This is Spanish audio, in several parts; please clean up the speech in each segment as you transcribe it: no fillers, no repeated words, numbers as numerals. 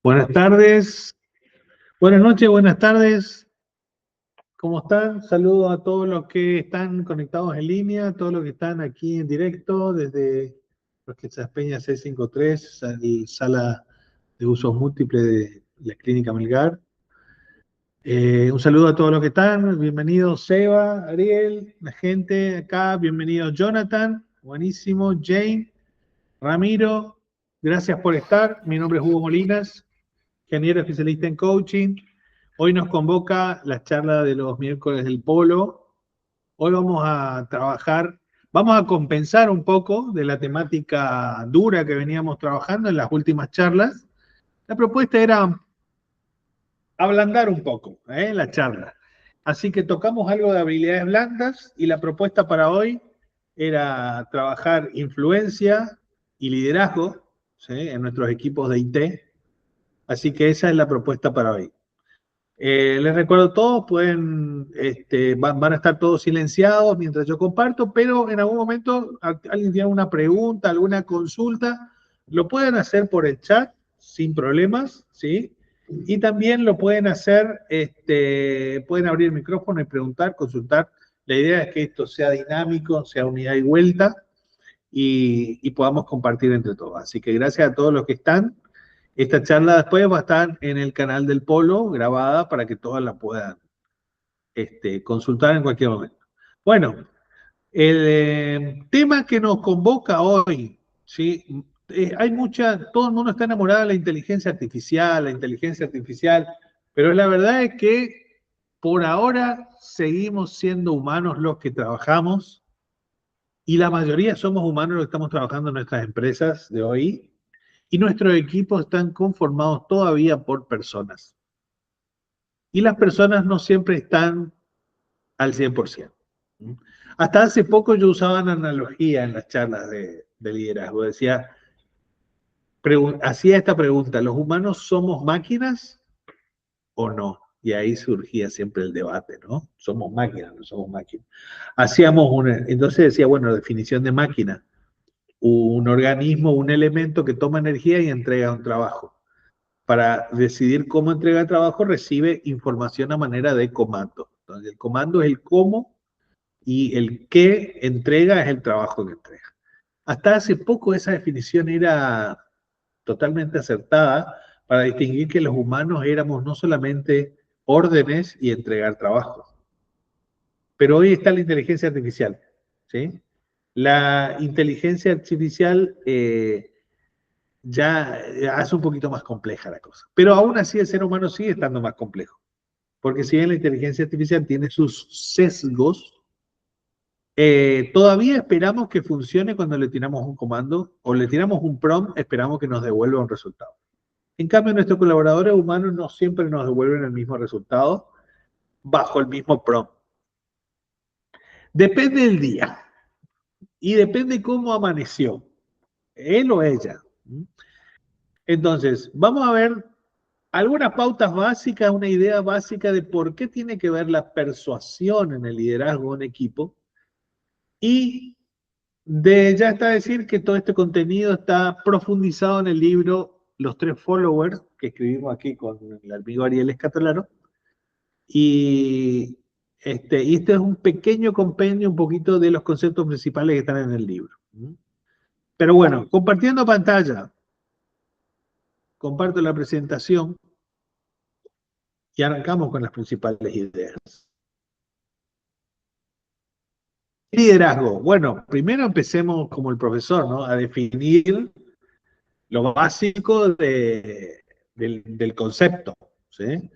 Buenas tardes, buenas noches, buenas tardes. ¿Cómo están? Saludos a todos los que están conectados en línea, a todos los que están aquí en directo desde Roquetas Peña C53, sala de usos múltiples de la Clínica Melgar. Un saludo a todos los que están. Bienvenido Seba, Ariel, la gente acá. Bienvenido Jonathan, buenísimo. Jane, Ramiro, gracias por estar. Mi nombre es Hugo Molinas, ingeniero especialista en coaching. Hoy nos convoca la charla de los miércoles del Polo. Hoy vamos a trabajar, vamos a compensar un poco de la temática dura que veníamos trabajando en las últimas charlas. La propuesta era ablandar un poco la charla. Así que tocamos algo de habilidades blandas y la propuesta para hoy era trabajar influencia y liderazgo, ¿sí?, en nuestros equipos de IT. Así que esa es la propuesta para hoy. Les recuerdo a todos, van a estar todos silenciados mientras yo comparto, pero en algún momento alguien tiene una pregunta, alguna consulta, lo pueden hacer por el chat sin problemas, ¿sí? Y también lo pueden hacer, pueden abrir el micrófono y preguntar, consultar. La idea es que esto sea dinámico, sea unidad y vuelta y podamos compartir entre todos. Así que gracias a todos los que están. Esta charla después va a estar en el canal del Polo, grabada para que todas la puedan consultar en cualquier momento. Bueno, el tema que nos convoca hoy, ¿sí? Todo el mundo está enamorado de la inteligencia artificial, pero la verdad es que por ahora seguimos siendo humanos los que trabajamos y la mayoría somos humanos los que estamos trabajando en nuestras empresas de hoy. Y nuestros equipos están conformados todavía por personas. Y las personas no siempre están al 100%. Hasta hace poco yo usaba una analogía en las charlas de liderazgo. Hacía esta pregunta: ¿los humanos somos máquinas o no? Y ahí surgía siempre el debate, ¿no? ¿Somos máquinas o no somos máquinas? Entonces decía, bueno, definición de máquina: un organismo, un elemento que toma energía y entrega un trabajo. Para decidir cómo entrega el trabajo, recibe información a manera de comando. Entonces, el comando es el cómo y el qué entrega es el trabajo que entrega. Hasta hace poco esa definición era totalmente acertada para distinguir que los humanos éramos no solamente órdenes y entregar trabajo. Pero hoy está la inteligencia artificial, ¿sí? La inteligencia artificial ya hace un poquito más compleja la cosa. Pero aún así el ser humano sigue estando más complejo. Porque si bien la inteligencia artificial tiene sus sesgos, todavía esperamos que funcione cuando le tiramos un comando o le tiramos un prompt, esperamos que nos devuelva un resultado. En cambio, nuestros colaboradores humanos no siempre nos devuelven el mismo resultado bajo el mismo prompt. Depende del día y depende cómo amaneció, él o ella. Entonces, vamos a ver algunas pautas básicas, una idea básica de por qué tiene que ver la persuasión en el liderazgo de un equipo. Y ya está decir que todo este contenido está profundizado en el libro Los Tres Followers, que escribimos aquí con el amigo Ariel Escatalaro. Y este es un pequeño compendio, un poquito de los conceptos principales que están en el libro. Pero bueno, compartiendo pantalla, comparto la presentación y arrancamos con las principales ideas. Liderazgo. Bueno, primero empecemos como el profesor, ¿no? A definir lo básico del concepto, ¿sí?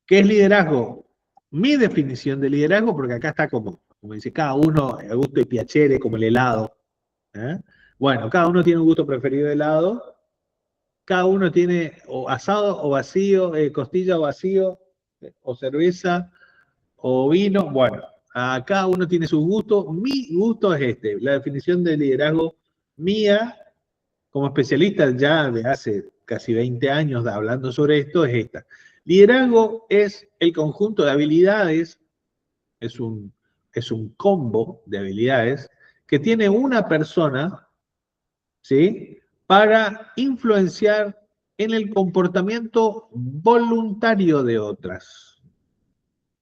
¿Qué es liderazgo? Mi definición de liderazgo, porque acá está como dice, cada uno a gusto y piacere, como el helado. Bueno, cada uno tiene un gusto preferido de helado, cada uno tiene o asado o vacío, costilla o vacío, o cerveza o vino. Bueno, cada uno tiene su gusto. Mi gusto es este. La definición de liderazgo mía, como especialista ya de hace casi 20 años hablando sobre esto, es esta. Liderazgo es el conjunto de habilidades, es un combo de habilidades que tiene una persona, ¿sí?, para influenciar en el comportamiento voluntario de otras.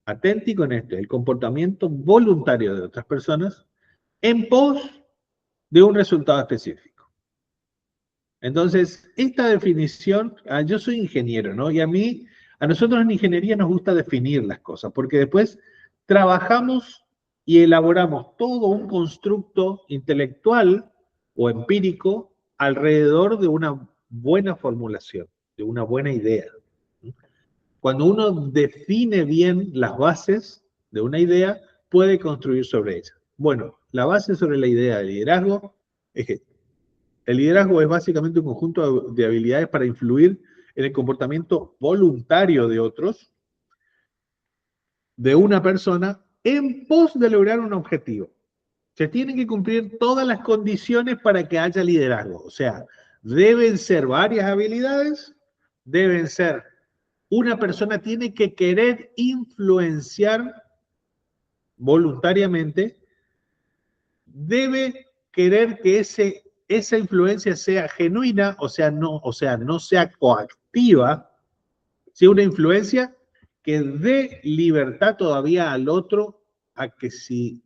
Atenti con esto, el comportamiento voluntario de otras personas en pos de un resultado específico. Entonces, esta definición, yo soy ingeniero, ¿no? Y a nosotros en ingeniería nos gusta definir las cosas, porque después trabajamos y elaboramos todo un constructo intelectual o empírico alrededor de una buena formulación, de una buena idea. Cuando uno define bien las bases de una idea, puede construir sobre ella. Bueno, la base sobre la idea de liderazgo es que el liderazgo es básicamente un conjunto de habilidades para influir en el comportamiento voluntario de otros, de una persona, en pos de lograr un objetivo. Se tienen que cumplir todas las condiciones para que haya liderazgo. O sea, deben ser varias habilidades, deben ser, una persona tiene que querer influenciar voluntariamente, debe querer que esa influencia sea genuina, o sea, no sea coactiva, sea una influencia que dé libertad todavía al otro a que si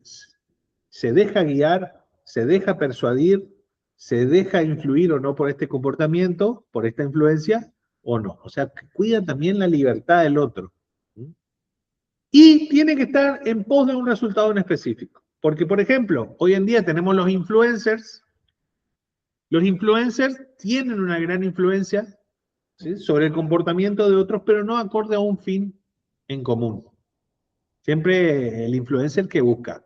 se deja guiar, se deja persuadir, se deja influir o no por este comportamiento, por esta influencia, o no. O sea, que cuida también la libertad del otro. Y tiene que estar en pos de un resultado en específico. Porque, por ejemplo, hoy en día tenemos los influencers. Los influencers tienen una gran influencia, ¿sí?, sobre el comportamiento de otros, pero no acorde a un fin en común. Siempre el influencer que busca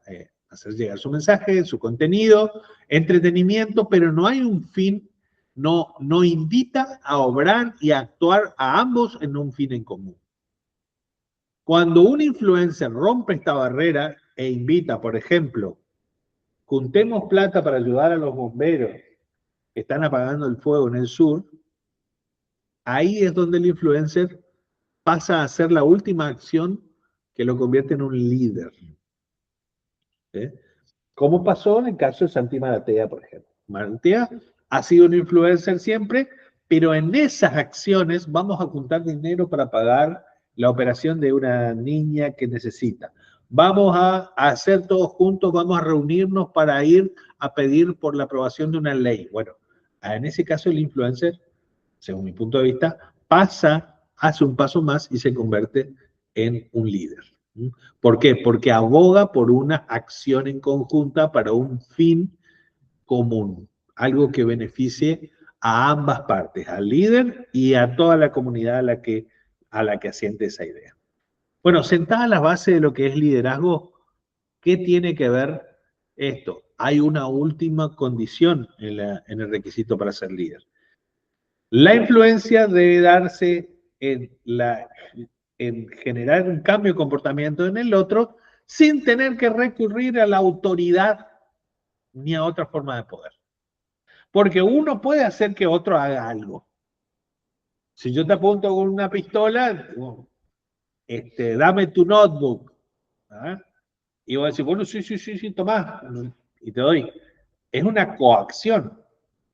hacer llegar su mensaje, su contenido, entretenimiento, pero no hay un fin, no invita a obrar y a actuar a ambos en un fin en común. Cuando un influencer rompe esta barrera e invita, por ejemplo, juntemos plata para ayudar a los bomberos que están apagando el fuego en el sur, ahí es donde el influencer pasa a ser la última acción que lo convierte en un líder. ¿Sí? Como pasó en el caso de Santi Maratea, por ejemplo. Maratea ha sido un influencer siempre, pero en esas acciones vamos a juntar dinero para pagar la operación de una niña que necesita. Vamos a hacer todos juntos, vamos a reunirnos para ir a pedir por la aprobación de una ley. Bueno, en ese caso el influencer, según mi punto de vista, hace un paso más y se convierte en un líder. ¿Por qué? Porque aboga por una acción en conjunta para un fin común, algo que beneficie a ambas partes, al líder y a toda la comunidad a la que asiente esa idea. Bueno, sentada la base de lo que es liderazgo, ¿qué tiene que ver esto? Hay una última condición en el requisito para ser líder. La influencia debe darse en generar un cambio de comportamiento en el otro sin tener que recurrir a la autoridad ni a otra forma de poder. Porque uno puede hacer que otro haga algo. Si yo te apunto con una pistola, dame tu notebook. ¿Ah? Y vos decís, bueno, sí, tomá. Y te doy. Es una coacción.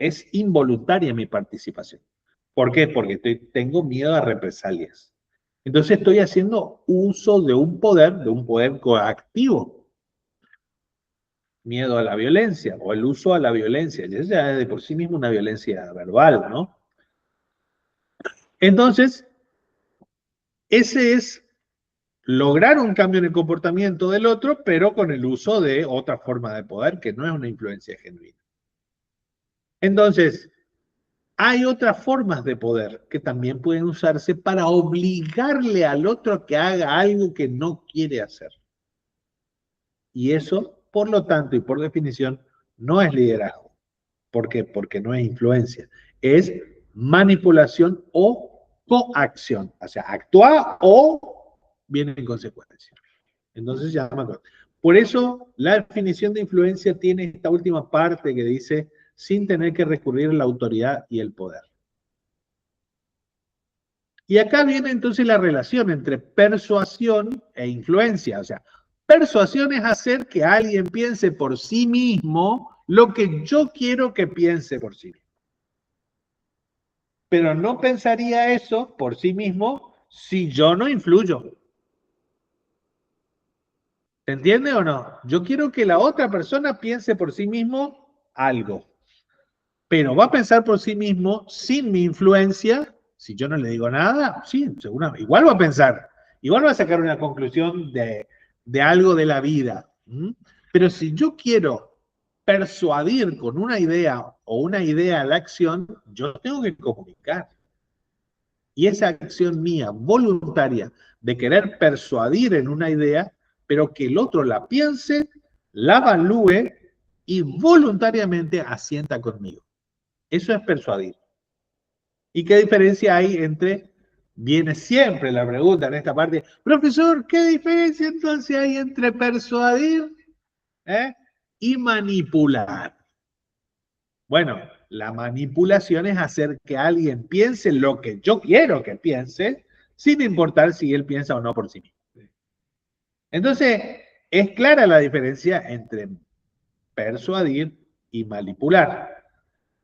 Es involuntaria mi participación. ¿Por qué? Porque tengo miedo a represalias. Entonces estoy haciendo uso de un poder coactivo. Miedo a la violencia o el uso a la violencia. Y eso ya es de por sí mismo una violencia verbal, ¿no? Entonces, ese es lograr un cambio en el comportamiento del otro, pero con el uso de otra forma de poder que no es una influencia genuina. Entonces, hay otras formas de poder que también pueden usarse para obligarle al otro a que haga algo que no quiere hacer. Y eso, por lo tanto y por definición, no es liderazgo. ¿Por qué? Porque no es influencia. Es manipulación o coacción. O sea, actúa o viene en consecuencia. Entonces ya me acuerdo. Por eso la definición de influencia tiene esta última parte que dice sin tener que recurrir a la autoridad y el poder. Y acá viene entonces la relación entre persuasión e influencia. O sea, persuasión es hacer que alguien piense por sí mismo lo que yo quiero que piense por sí mismo. pero no pensaría eso por sí mismo si yo no influyo. ¿Se entiende o no? Yo quiero que la otra persona piense por sí mismo algo, pero va a pensar por sí mismo sin mi influencia. Si yo no le digo nada, sí, seguramente, igual va a pensar, igual va a sacar una conclusión de algo de la vida. ¿Mm? Pero si yo quiero persuadir con una idea o una idea a la acción, yo tengo que comunicar. Y esa acción mía voluntaria de querer persuadir en una idea, pero que el otro la piense, la evalúe y voluntariamente asienta conmigo. Eso es persuadir. ¿Y qué diferencia hay entre, viene siempre la pregunta en esta parte, profesor, ¿qué diferencia entonces hay entre persuadir y manipular? Bueno, la manipulación es hacer que alguien piense lo que yo quiero que piense, sin importar si él piensa o no por sí mismo. Entonces, es clara la diferencia entre persuadir y manipular.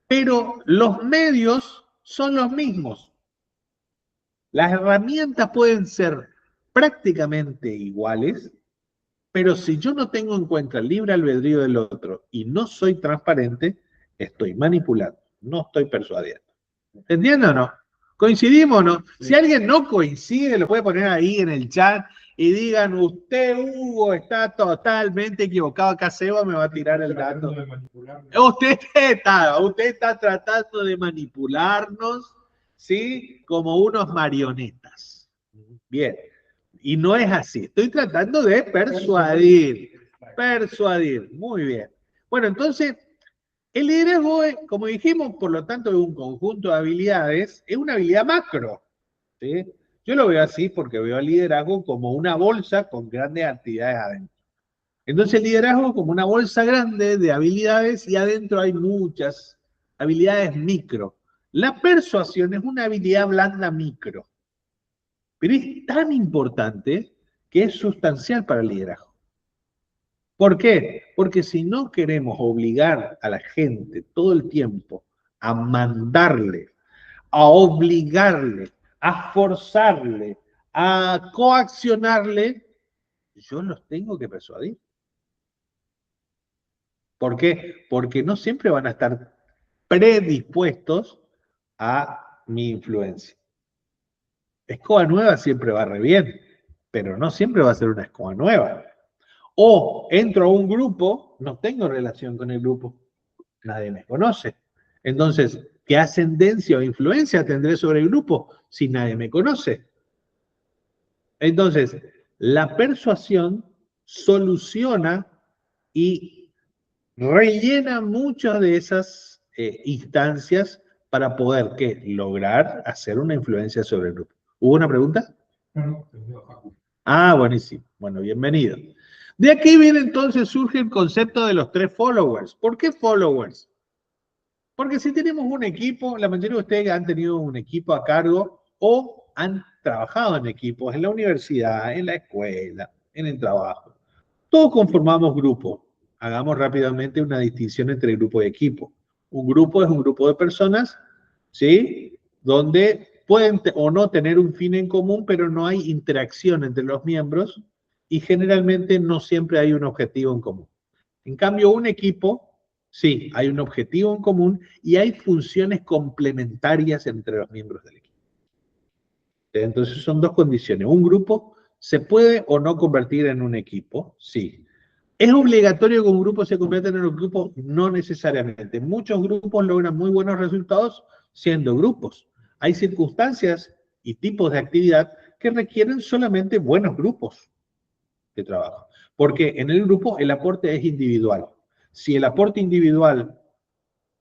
Pero los medios son los mismos. Las herramientas pueden ser prácticamente iguales, pero si yo no tengo en cuenta el libre albedrío del otro y no soy transparente, estoy manipulando, no estoy persuadiendo. ¿Entienden o no? ¿Coincidimos o no? Si alguien no coincide, lo puede poner ahí en el chat y digan, usted, Hugo, está totalmente equivocado. Acá Seba me va a tirar el dato. Usted está tratando de manipularnos, ¿sí? Como unos marionetas. Bien. Y no es así. Estoy tratando de persuadir. Persuadir. Muy bien. Bueno, entonces, el liderazgo, como dijimos, por lo tanto, es un conjunto de habilidades, es una habilidad macro. ¿Sí? Yo lo veo así porque veo el liderazgo como una bolsa con grandes actividades adentro. Entonces el liderazgo como una bolsa grande de habilidades y adentro hay muchas habilidades micro. La persuasión es una habilidad blanda micro, pero es tan importante que es sustancial para el liderazgo. ¿Por qué? Porque si no queremos obligar a la gente todo el tiempo a mandarle, a obligarle, a forzarle, a coaccionarle, yo los tengo que persuadir. ¿Por qué? Porque no siempre van a estar predispuestos a mi influencia. Escoba nueva siempre va re bien, pero no siempre va a ser una escoba nueva. O entro a un grupo, no tengo relación con el grupo, nadie me conoce. Entonces, ¿qué ascendencia o influencia tendré sobre el grupo si nadie me conoce? Entonces, la persuasión soluciona y rellena muchas de esas instancias para poder ¿qué? Lograr hacer una influencia sobre el grupo. ¿Hubo una pregunta? Ah, buenísimo. Bueno, bienvenido. De aquí viene entonces, surge el concepto de los 3 followers. ¿Por qué followers? Porque si tenemos un equipo, la mayoría de ustedes han tenido un equipo a cargo o han trabajado en equipos en la universidad, en la escuela, en el trabajo. Todos conformamos grupos. Hagamos rápidamente una distinción entre grupo y equipo. Un grupo es un grupo de personas, ¿sí? Donde pueden o no tener un fin en común, pero no hay interacción entre los miembros y generalmente no siempre hay un objetivo en común. En cambio, un equipo, sí, hay un objetivo en común y hay funciones complementarias entre los miembros del equipo. Entonces son dos condiciones. Un grupo se puede o no convertir en un equipo, sí. ¿Es obligatorio que un grupo se convierta en un grupo? No necesariamente. Muchos grupos logran muy buenos resultados siendo grupos. Hay circunstancias y tipos de actividad que requieren solamente buenos grupos de trabajo. Porque en el grupo el aporte es individual. Si el aporte individual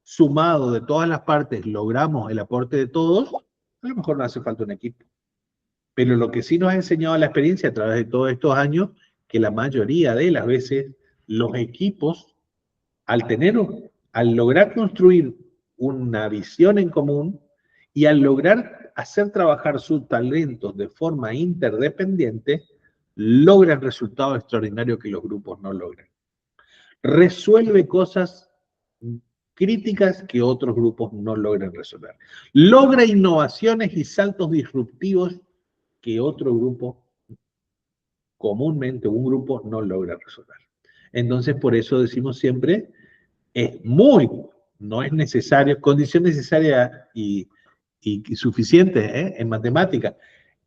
sumado de todas las partes logramos el aporte de todos, a lo mejor no hace falta un equipo. Pero lo que sí nos ha enseñado la experiencia a través de todos estos años, que la mayoría de las veces los equipos, al lograr construir una visión en común y al lograr hacer trabajar sus talentos de forma interdependiente, logran resultados extraordinarios que los grupos no logran. Resuelve cosas críticas que otros grupos no logran resolver. Logra innovaciones y saltos disruptivos que otro grupo, comúnmente un grupo, no logra resolver. Entonces, por eso decimos siempre, no es necesario, condición necesaria y suficiente en matemáticas.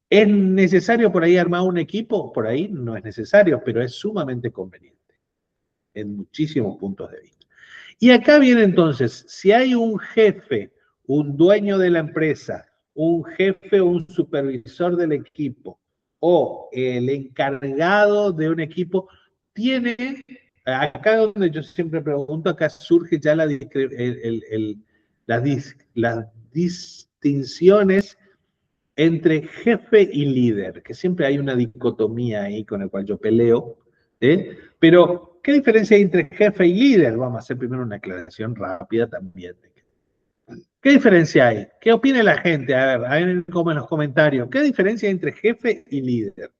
¿Es necesario por ahí armar un equipo? Por ahí no es necesario, pero es sumamente conveniente en muchísimos puntos de vista. Y acá viene entonces, si hay un jefe, un dueño de la empresa, un jefe o un supervisor del equipo, o el encargado de un equipo, tiene, acá donde yo siempre pregunto, acá surge ya las distinciones entre jefe y líder, que siempre hay una dicotomía ahí con la cual yo peleo, pero ¿qué diferencia hay entre jefe y líder? Vamos a hacer primero una aclaración rápida también. ¿Qué diferencia hay? ¿Qué opina la gente? A ver como en los comentarios. ¿Qué diferencia hay entre jefe y líder?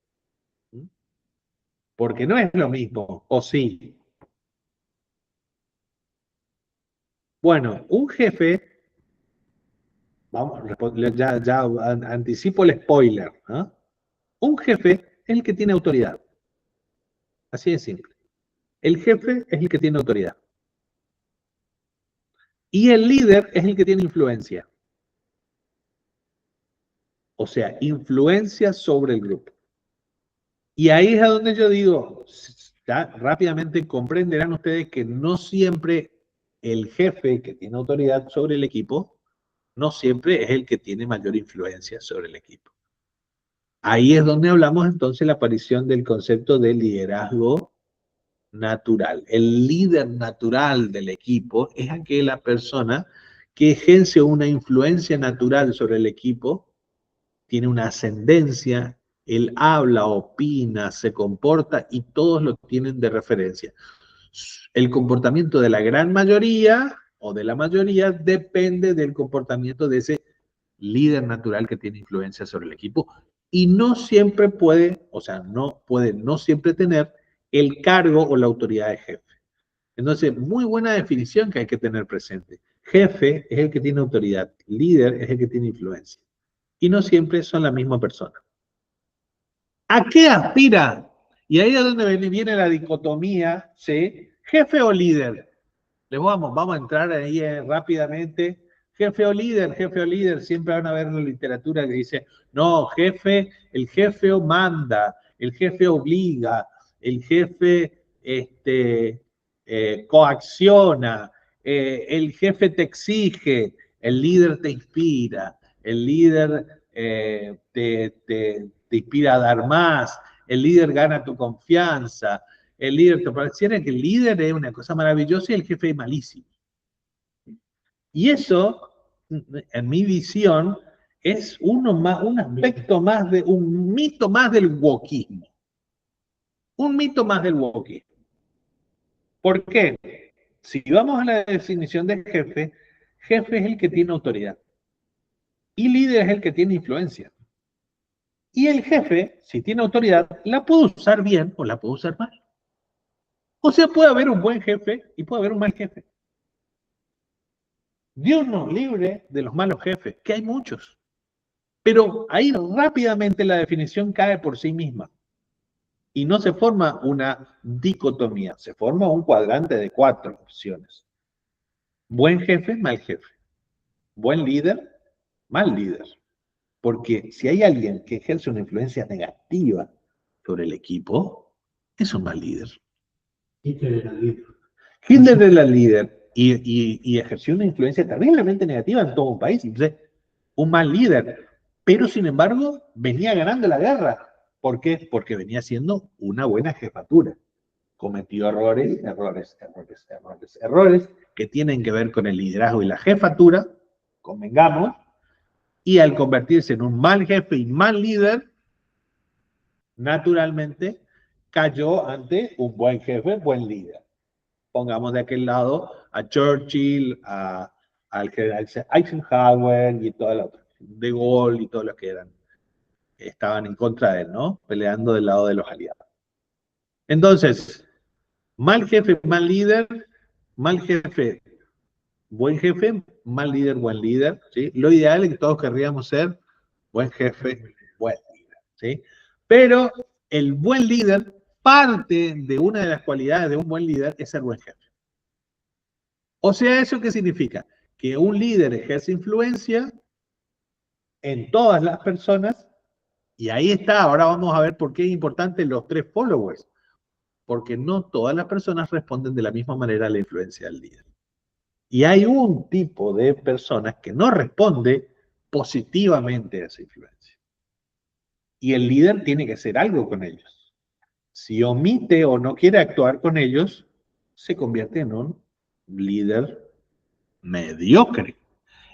Porque no es lo mismo, ¿o sí? Bueno, un jefe, vamos, ya anticipo el spoiler, ¿no? Un jefe es el que tiene autoridad. Así de simple. El jefe es el que tiene autoridad. Y el líder es el que tiene influencia. O sea, influencia sobre el grupo. Y ahí es a donde yo digo, ya rápidamente comprenderán ustedes que no siempre el jefe que tiene autoridad sobre el equipo, no siempre es el que tiene mayor influencia sobre el equipo. Ahí es donde hablamos entonces la aparición del concepto de liderazgo natural. El líder natural del equipo es aquella persona que ejerce una influencia natural sobre el equipo, tiene una ascendencia, él habla, opina, se comporta y todos lo tienen de referencia. El comportamiento de la gran mayoría o de la mayoría depende del comportamiento de ese líder natural que tiene influencia sobre el equipo y no siempre puede, o sea, no puede no siempre tener el cargo o la autoridad de jefe. Entonces, muy buena definición que hay que tener presente. Jefe es el que tiene autoridad, líder es el que tiene influencia. Y no siempre son la misma persona. ¿A qué aspira? Y ahí es donde viene la dicotomía, ¿sí? Jefe o líder. Vamos a entrar ahí rápidamente. Jefe o líder, siempre van a ver la literatura que dice, no, el jefe manda, el jefe obliga, el jefe coacciona, el jefe te exige, el líder te inspira, el líder te inspira a dar más, el líder gana tu confianza, el líder te pareciera que el líder es una cosa maravillosa y el jefe es malísimo. Y eso, en mi visión, es un aspecto más un mito más del wokismo. Un mito más del wokismo. ¿Por qué? Si vamos a la definición de jefe, jefe es el que tiene autoridad. Y líder es el que tiene influencia. Y el jefe, si tiene autoridad, la puede usar bien o la puede usar mal. O sea, puede haber un buen jefe y puede haber un mal jefe. Dios nos libre de los malos jefes, que hay muchos. Pero ahí rápidamente la definición cae por sí misma. Y no se forma una dicotomía, se forma un cuadrante de 4 opciones. Buen jefe, mal jefe. Buen líder, mal líder. Porque si hay alguien que ejerce una influencia negativa sobre el equipo, es un mal líder. Hitler era líder. Hitler era líder y ejerció una influencia terriblemente negativa en todo un país. Entonces, un mal líder. Pero, sin embargo, venía ganando la guerra. ¿Por qué? Porque venía siendo una buena jefatura. Cometió errores que tienen que ver con el liderazgo y la jefatura, convengamos, y al convertirse en un mal jefe y mal líder, naturalmente cayó ante un buen jefe, buen líder. Pongamos de aquel lado a Churchill, al general Eisenhower y toda la otra, De Gaulle y todos los que estaban en contra de él, ¿no? Peleando del lado de los aliados. Entonces, mal jefe, mal líder, mal jefe, buen jefe, mal líder, buen líder, ¿sí? Lo ideal es que todos querríamos ser buen jefe, buen líder, ¿sí? Pero el buen líder, parte de una de las cualidades de un buen líder es ser buen jefe. O sea, ¿eso qué significa? Que un líder ejerce influencia en todas las personas, y ahí está, ahora vamos a ver por qué es importante los 3 followers, porque no todas las personas responden de la misma manera a la influencia del líder. Y hay un tipo de personas que no responde positivamente a esa influencia. Y el líder tiene que hacer algo con ellos. Si omite o no quiere actuar con ellos, se convierte en un líder mediocre.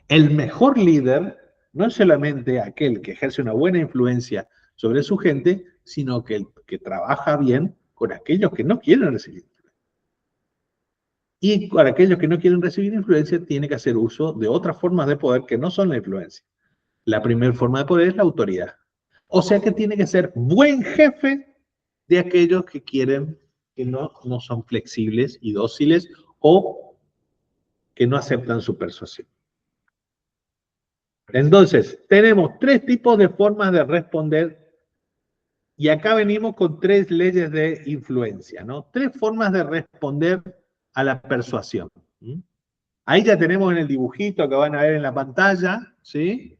El mejor líder no es solamente aquel que ejerce una buena influencia sobre su gente, sino que el que trabaja bien con aquellos que no quieren recibir influencia. Y para aquellos que no quieren recibir influencia, tiene que hacer uso de otras formas de poder que no son la influencia. La primera forma de poder es la autoridad. O sea que tiene que ser buen jefe de aquellos que quieren, que no son flexibles y dóciles o que no aceptan su persuasión. Entonces, tenemos 3 tipos de formas de responder y acá venimos con 3 leyes de influencia, ¿no? 3 formas de responder a la persuasión. Ahí ya tenemos en el dibujito que van a ver en la pantalla, ¿sí?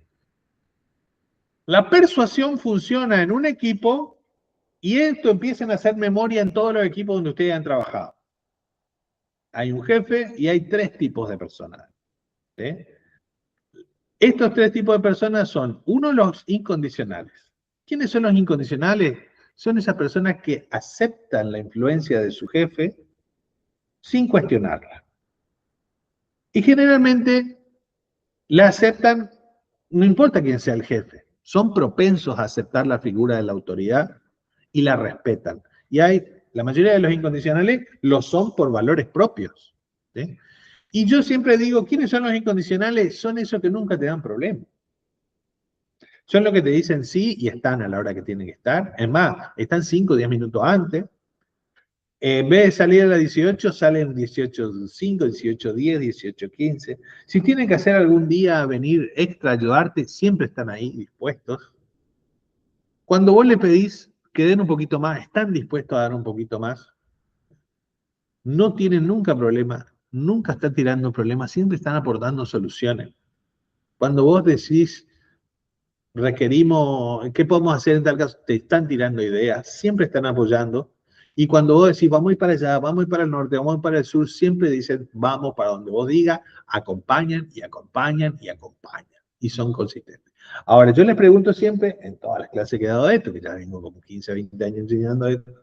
La persuasión funciona en un equipo y esto empiezan a hacer memoria en todos los equipos donde ustedes han trabajado. Hay un jefe y hay 3 tipos de personas, ¿sí? Estos 3 tipos de personas son, uno, los incondicionales. ¿Quiénes son los incondicionales? Son esas personas que aceptan la influencia de su jefe sin cuestionarla. Y generalmente la aceptan, no importa quién sea el jefe, son propensos a aceptar la figura de la autoridad y la respetan. Y la mayoría de los incondicionales lo son por valores propios, ¿sí? Y yo siempre digo, ¿quiénes son los incondicionales? Son esos que nunca te dan problemas. Son los que te dicen sí y están a la hora que tienen que estar. Es más, están 5 o 10 minutos antes. En vez de salir a las 18, salen 18:05, 18:10, 18:15. Si tienen que hacer algún día venir extra a ayudarte, siempre están ahí dispuestos. Cuando vos le pedís que den un poquito más, están dispuestos a dar un poquito más. No tienen nunca problemas, nunca están tirando problemas, siempre están aportando soluciones. Cuando vos decís, requerimos, ¿qué podemos hacer en tal caso? Te están tirando ideas, siempre están apoyando. Y cuando vos decís, vamos a ir para allá, vamos a ir para el norte, vamos a ir para el sur, siempre dicen, vamos para donde vos digas, acompañan y acompañan y acompañan. Y son consistentes. Ahora, yo les pregunto siempre, en todas las clases que he dado de esto, que ya vengo como 15, 20 años enseñando esto,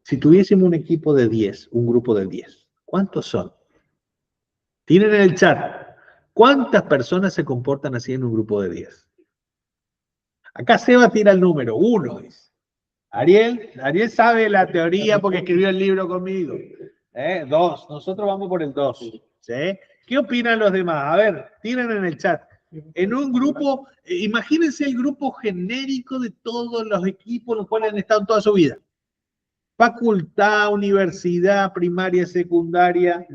si tuviésemos un equipo de 10, un grupo de 10, ¿cuántos son? Tienen en el chat, ¿cuántas personas se comportan así en un grupo de 10? Acá Seba tira el número, 1, dice. Ariel sabe la teoría porque escribió el libro conmigo. 2, nosotros vamos por el 2. ¿Sí? ¿Qué opinan los demás? A ver, tiren en el chat. En un grupo, imagínense el grupo genérico de todos los equipos en los cuales han estado toda su vida. Facultad, universidad, primaria, secundaria.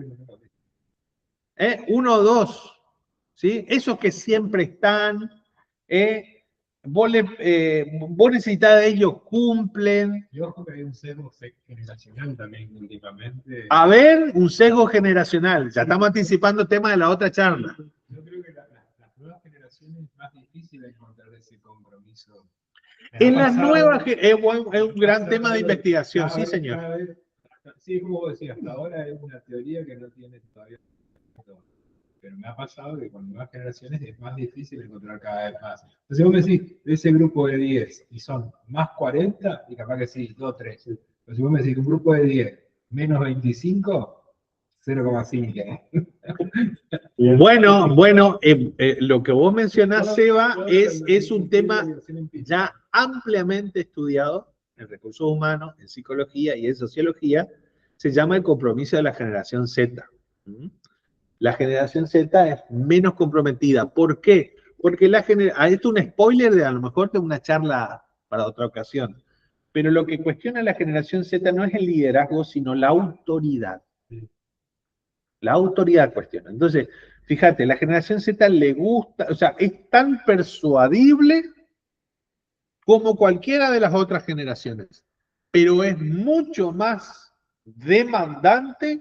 1 o 2. ¿Sí? Esos que siempre están. Vos necesitas de ellos, cumplen. Yo creo que hay un sesgo generacional también últimamente. A ver, un sesgo generacional. Ya estamos anticipando el tema de la otra charla. Yo creo que las nuevas generaciones es más difícil encontrar ese compromiso. En las nuevas, es un gran tema de investigación, sí, señor. Sí, como vos decías, hasta ahora es una teoría que no tiene todavía. Pero me ha pasado que con nuevas generaciones es más difícil encontrar cada vez más. Entonces vos me decís, de ese grupo de 10, y son más 40, y capaz que sí, 2, 3. Pero si vos me decís un grupo de 10, menos 25, 0,5. Bueno, lo que vos mencionás, Seba, es un tema ya ampliamente estudiado en recursos humanos, en psicología y en sociología. Se llama el compromiso de la generación Z. La generación Z es menos comprometida. ¿Por qué? Porque esto es un spoiler de a lo mejor de una charla para otra ocasión. Pero lo que cuestiona la generación Z no es el liderazgo, sino la autoridad. La autoridad cuestiona. Entonces, fíjate, la generación Z le gusta, o sea, es tan persuadible como cualquiera de las otras generaciones, pero es mucho más demandante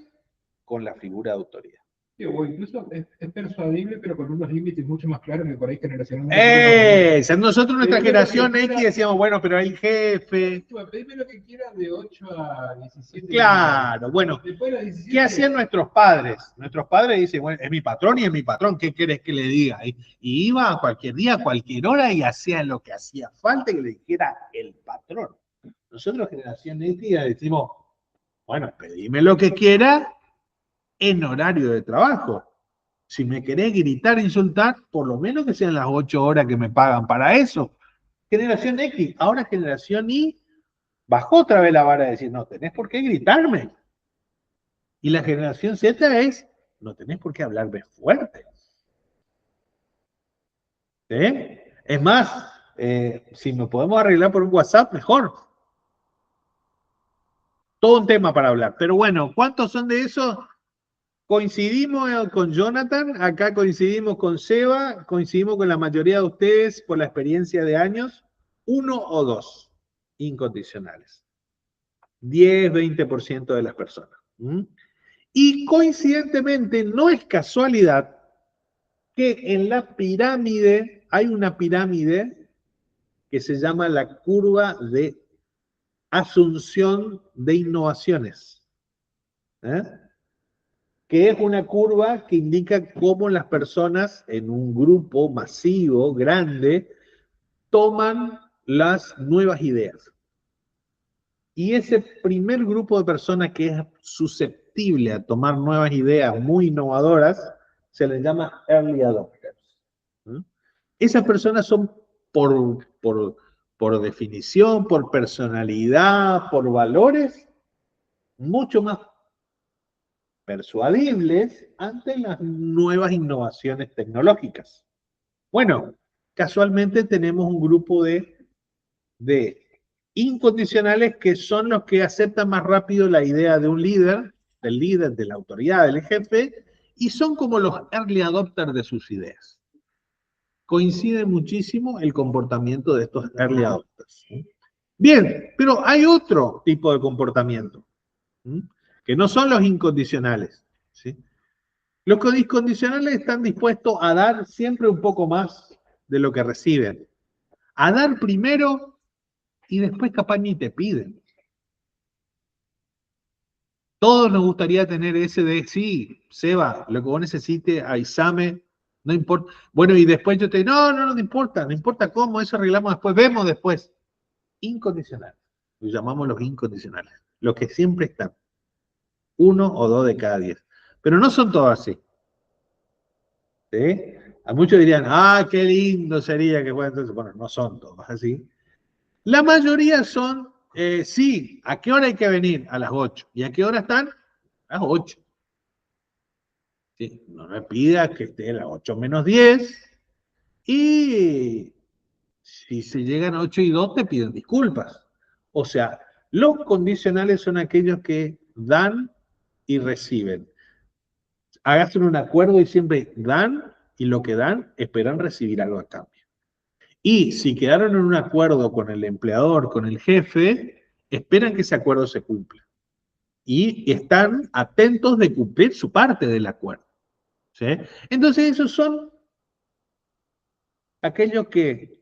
con la figura de autoridad. Sí, o incluso es persuadible, pero con unos límites mucho más claros que por ahí generacionalmente. Nosotros, nuestra Pedime lo que generación X, quiera. decíamos, bueno, pero el jefe. Pedime lo que quieras de 8 a 17. Claro, bueno, Después de los 17, ¿qué hacían nuestros padres? Nuestros padres dicen, bueno, es mi patrón y es mi patrón, ¿qué quieres que le diga? Y iba a cualquier día, a cualquier hora y hacía lo que hacía falta que le dijera el patrón. Nosotros, generación X, decimos, bueno, pedime lo que quiera en horario de trabajo. Si me querés gritar, insultar, por lo menos que sean las 8 horas que me pagan para eso. Generación X, ahora generación Y, bajó otra vez la vara de decir, no tenés por qué gritarme. Y la generación Z es, no tenés por qué hablarme fuerte. ¿Sí? Es más, si me podemos arreglar por un WhatsApp, mejor. Todo un tema para hablar. Pero bueno, ¿cuántos son de esos? Coincidimos con Jonathan, acá coincidimos con Seba, coincidimos con la mayoría de ustedes por la experiencia de años, 1 o 2 incondicionales. 10-20% de las personas. Y coincidentemente, no es casualidad que en la pirámide, hay una pirámide que se llama la curva de asunción de innovaciones. Que es una curva que indica cómo las personas en un grupo masivo, grande, toman las nuevas ideas. Y ese primer grupo de personas que es susceptible a tomar nuevas ideas muy innovadoras, se les llama early adopters. Esas personas son por definición, por personalidad, por valores, mucho más persuadibles ante las nuevas innovaciones tecnológicas. Bueno, casualmente tenemos un grupo de incondicionales que son los que aceptan más rápido la idea de un líder, del líder, de la autoridad, del jefe, y son como los early adopters de sus ideas. Coincide muchísimo el comportamiento de estos early adopters. Bien, pero hay otro tipo de comportamiento, que no son los incondicionales. ¿Sí? Los incondicionales están dispuestos a dar siempre un poco más de lo que reciben. A dar primero y después capaz ni te piden. Todos nos gustaría tener ese de, sí, Seba, lo que vos necesites, avísame, no importa. Bueno, y después yo te digo, no importa cómo, eso arreglamos después, vemos después. Incondicionales, los llamamos los incondicionales, los que siempre están, 1 o 2 de cada 10. Pero no son todos así. ¿Sí? A muchos dirían, qué lindo sería que fuera entonces. Bueno, no son todos así. La mayoría son, sí, ¿a qué hora hay que venir? A las 8. ¿Y a qué hora están? A las 8. ¿Sí? No me pidas que esté a las 8 menos 10. Y si se llegan a 8 y 2, te piden disculpas. O sea, los condicionales son aquellos que dan y reciben. Háganse un acuerdo y siempre dan, y lo que dan esperan recibir algo a cambio. Y si quedaron en un acuerdo con el empleador, con el jefe, esperan que ese acuerdo se cumpla. Y están atentos de cumplir su parte del acuerdo. ¿Sí? Entonces esos son aquellos que,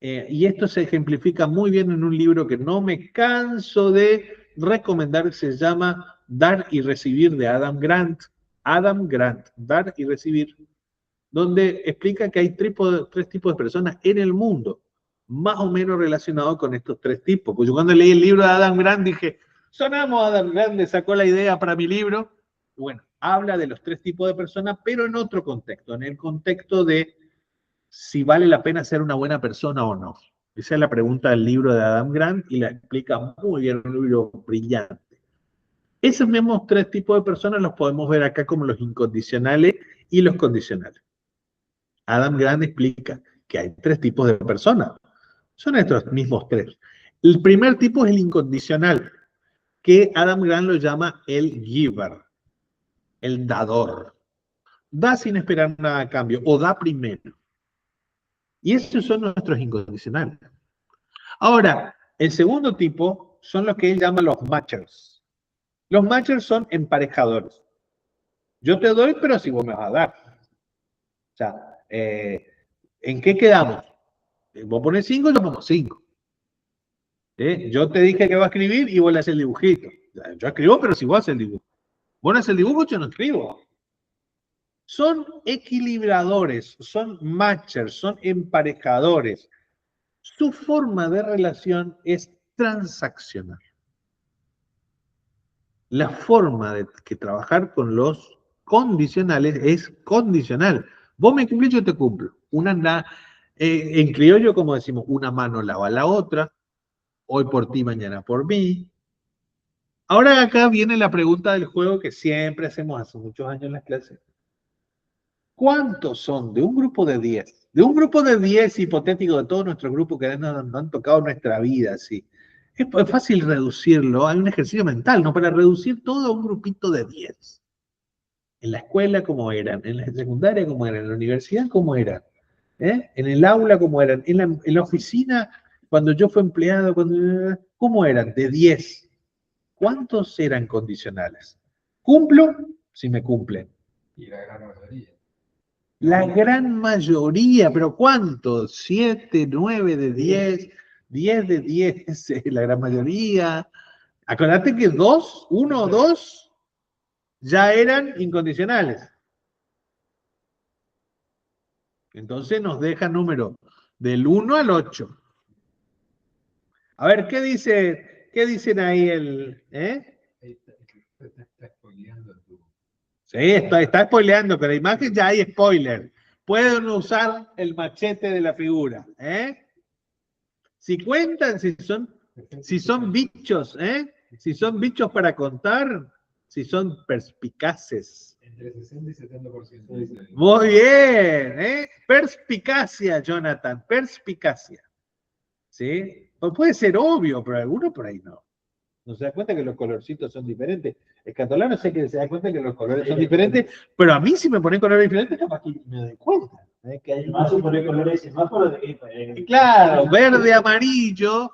y esto se ejemplifica muy bien en un libro que no me canso de recomendar, que se llama Dar y Recibir de Adam Grant. Adam Grant, Dar y Recibir, donde explica que hay tres tipos de personas en el mundo, más o menos relacionados con estos tres tipos. Pues yo cuando leí el libro de Adam Grant dije, sonamos a Adam Grant, le sacó la idea para mi libro. Bueno, habla de los tres tipos de personas, pero en otro contexto, en el contexto de si vale la pena ser una buena persona o no. Esa es la pregunta del libro de Adam Grant y la explica muy bien, un libro brillante. Esos mismos tres tipos de personas los podemos ver acá como los incondicionales y los condicionales. Adam Grant explica que hay tres tipos de personas. Son estos mismos tres. El primer tipo es el incondicional, que Adam Grant lo llama el giver. el dador. Da sin esperar nada a cambio, o da primero. Y esos son nuestros incondicionales. Ahora, el segundo tipo son los que él llama los matchers. Los matchers son emparejadores. Yo te doy, pero si vos me vas a dar. O sea, ¿en qué quedamos? Vos pones 5, yo pongo 5. Yo te dije que va a escribir y vos le haces el dibujito. Yo escribo, pero si vos haces el dibujo. Vos no haces el dibujo, yo no escribo. Son equilibradores, son matchers, son emparejadores. Su forma de relación es transaccional. La forma de que trabajar con los condicionales es condicional. Vos me cumplís, yo te cumplo. En criollo, como decimos, una mano lava la otra. Hoy por ti, mañana por mí. Ahora acá viene la pregunta del juego que siempre hacemos hace muchos años en las clases. ¿Cuántos son de un grupo de 10? De un grupo de 10 hipotético de todo nuestro grupo que nos han tocado nuestra vida, sí. Es fácil reducirlo, hay un ejercicio mental, ¿no? Para reducir todo a un grupito de 10. En la escuela, ¿cómo eran? En la secundaria, ¿cómo eran? En la universidad, ¿cómo eran? En el aula, ¿cómo eran? En la oficina, cuando yo fui empleado, ¿cómo eran? De 10. ¿Cuántos eran condicionales? ¿Cumplo? Si me cumplen. Y la gran mayoría. La gran mayoría, pero ¿cuántos? 7, 9 de 10, 10 de 10, la gran mayoría. Acordate que 2, 1 o 2 ya eran incondicionales. Entonces nos deja número del 1 al 8. A ver, ¿qué dicen ahí Está spoileando tu... Sí, está spoileando, pero la imagen ya hay spoiler. Pueden usar el machete de la figura. Si cuentan, si son bichos, si son bichos para contar, si son perspicaces. Entre 60 y 70%. Muy bien, perspicacia, Jonathan, perspicacia. ¿Sí? O puede ser obvio, pero alguno por ahí no. No se da cuenta que los colorcitos son diferentes. El catalán sé que se da cuenta que los colores son diferentes, pero a mí si me ponen colores diferentes, capaz que me doy cuenta. Que hay más pone colores semáforos de claro, verde, amarillo.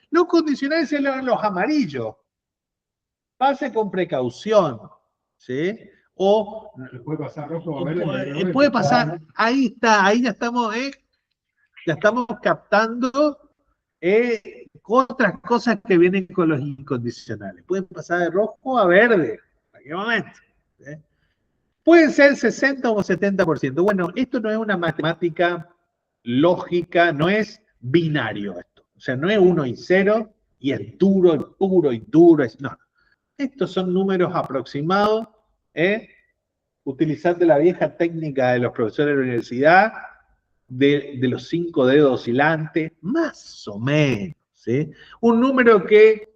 Los condicionales son los amarillos. Pase con precaución. ¿Sí? O puede pasar rojo o verde. Puede pasar, ahí está, ahí ya estamos captando otras cosas que vienen con los incondicionales. Pueden pasar de rojo a verde. ¿En qué momento? Pueden ser 60 o 70%. Bueno, esto no es una matemática lógica, no es binario esto. O sea, no es 1 y 0 y es duro y puro y duro. No. Estos son números aproximados, utilizando la vieja técnica de los profesores de la universidad, de los 5 dedos oscilantes, más o menos. ¿Sí? Un número que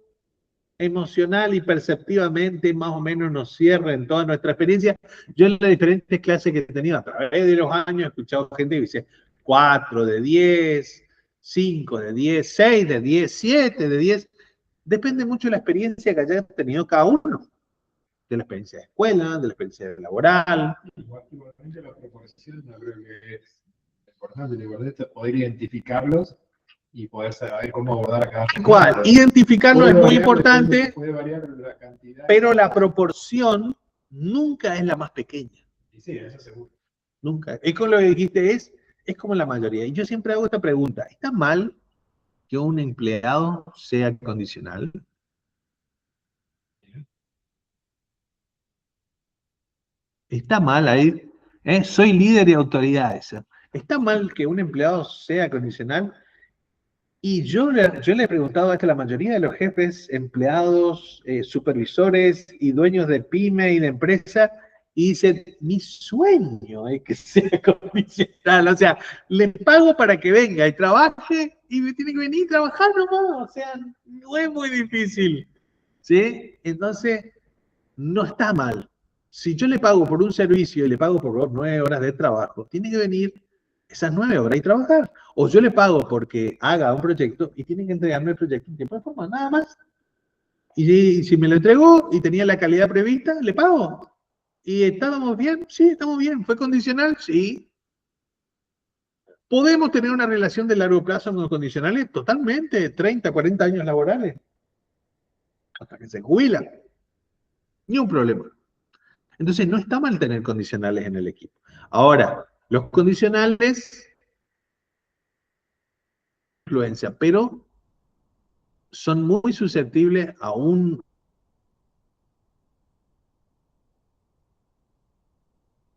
emocional y perceptivamente más o menos nos cierra en toda nuestra experiencia. Yo en las diferentes clases que he tenido a través de los años he escuchado gente que dice 4 de 10, 5 de 10, 6 de 10, 7 de 10. Depende mucho de la experiencia que haya tenido cada uno. De la experiencia de escuela, de la experiencia laboral. Igualmente la proporción, yo creo que es importante poder identificarlos y poder saber cómo abordar a cada uno. ¿Cuál? Identificarlo es muy importante, puede variar la cantidad, pero la proporción nunca es la más pequeña. Sí, eso seguro. Nunca. Es con lo que dijiste, es como la mayoría. Y yo siempre hago esta pregunta. ¿Está mal que un empleado sea condicional? Está mal ahí. Soy líder de autoridades. ¿Está mal que un empleado sea condicional? Y yo le he preguntado a la mayoría de los jefes, empleados, supervisores y dueños de pyme y de empresa, y dicen, mi sueño es que sea condicional. O sea, le pago para que venga y trabaje y me tiene que venir a trabajar nomás. O sea, no es muy difícil. ¿Sí? Entonces, no está mal. Si yo le pago por un servicio y le pago por 9 horas de trabajo, tiene que venir esas 9 horas y trabajar. O yo le pago porque haga un proyecto y tiene que entregarme el proyecto en tiempo de forma, nada más. Y si me lo entregó y tenía la calidad prevista, le pago. ¿Y estábamos bien? Sí, estamos bien. ¿Fue condicional? Sí. ¿Podemos tener una relación de largo plazo con los condicionales? Totalmente, 30, 40 años laborales, hasta que se jubilan. Ni un problema. Entonces, no está mal tener condicionales en el equipo. Ahora, los condicionales influencia, pero son muy susceptibles a un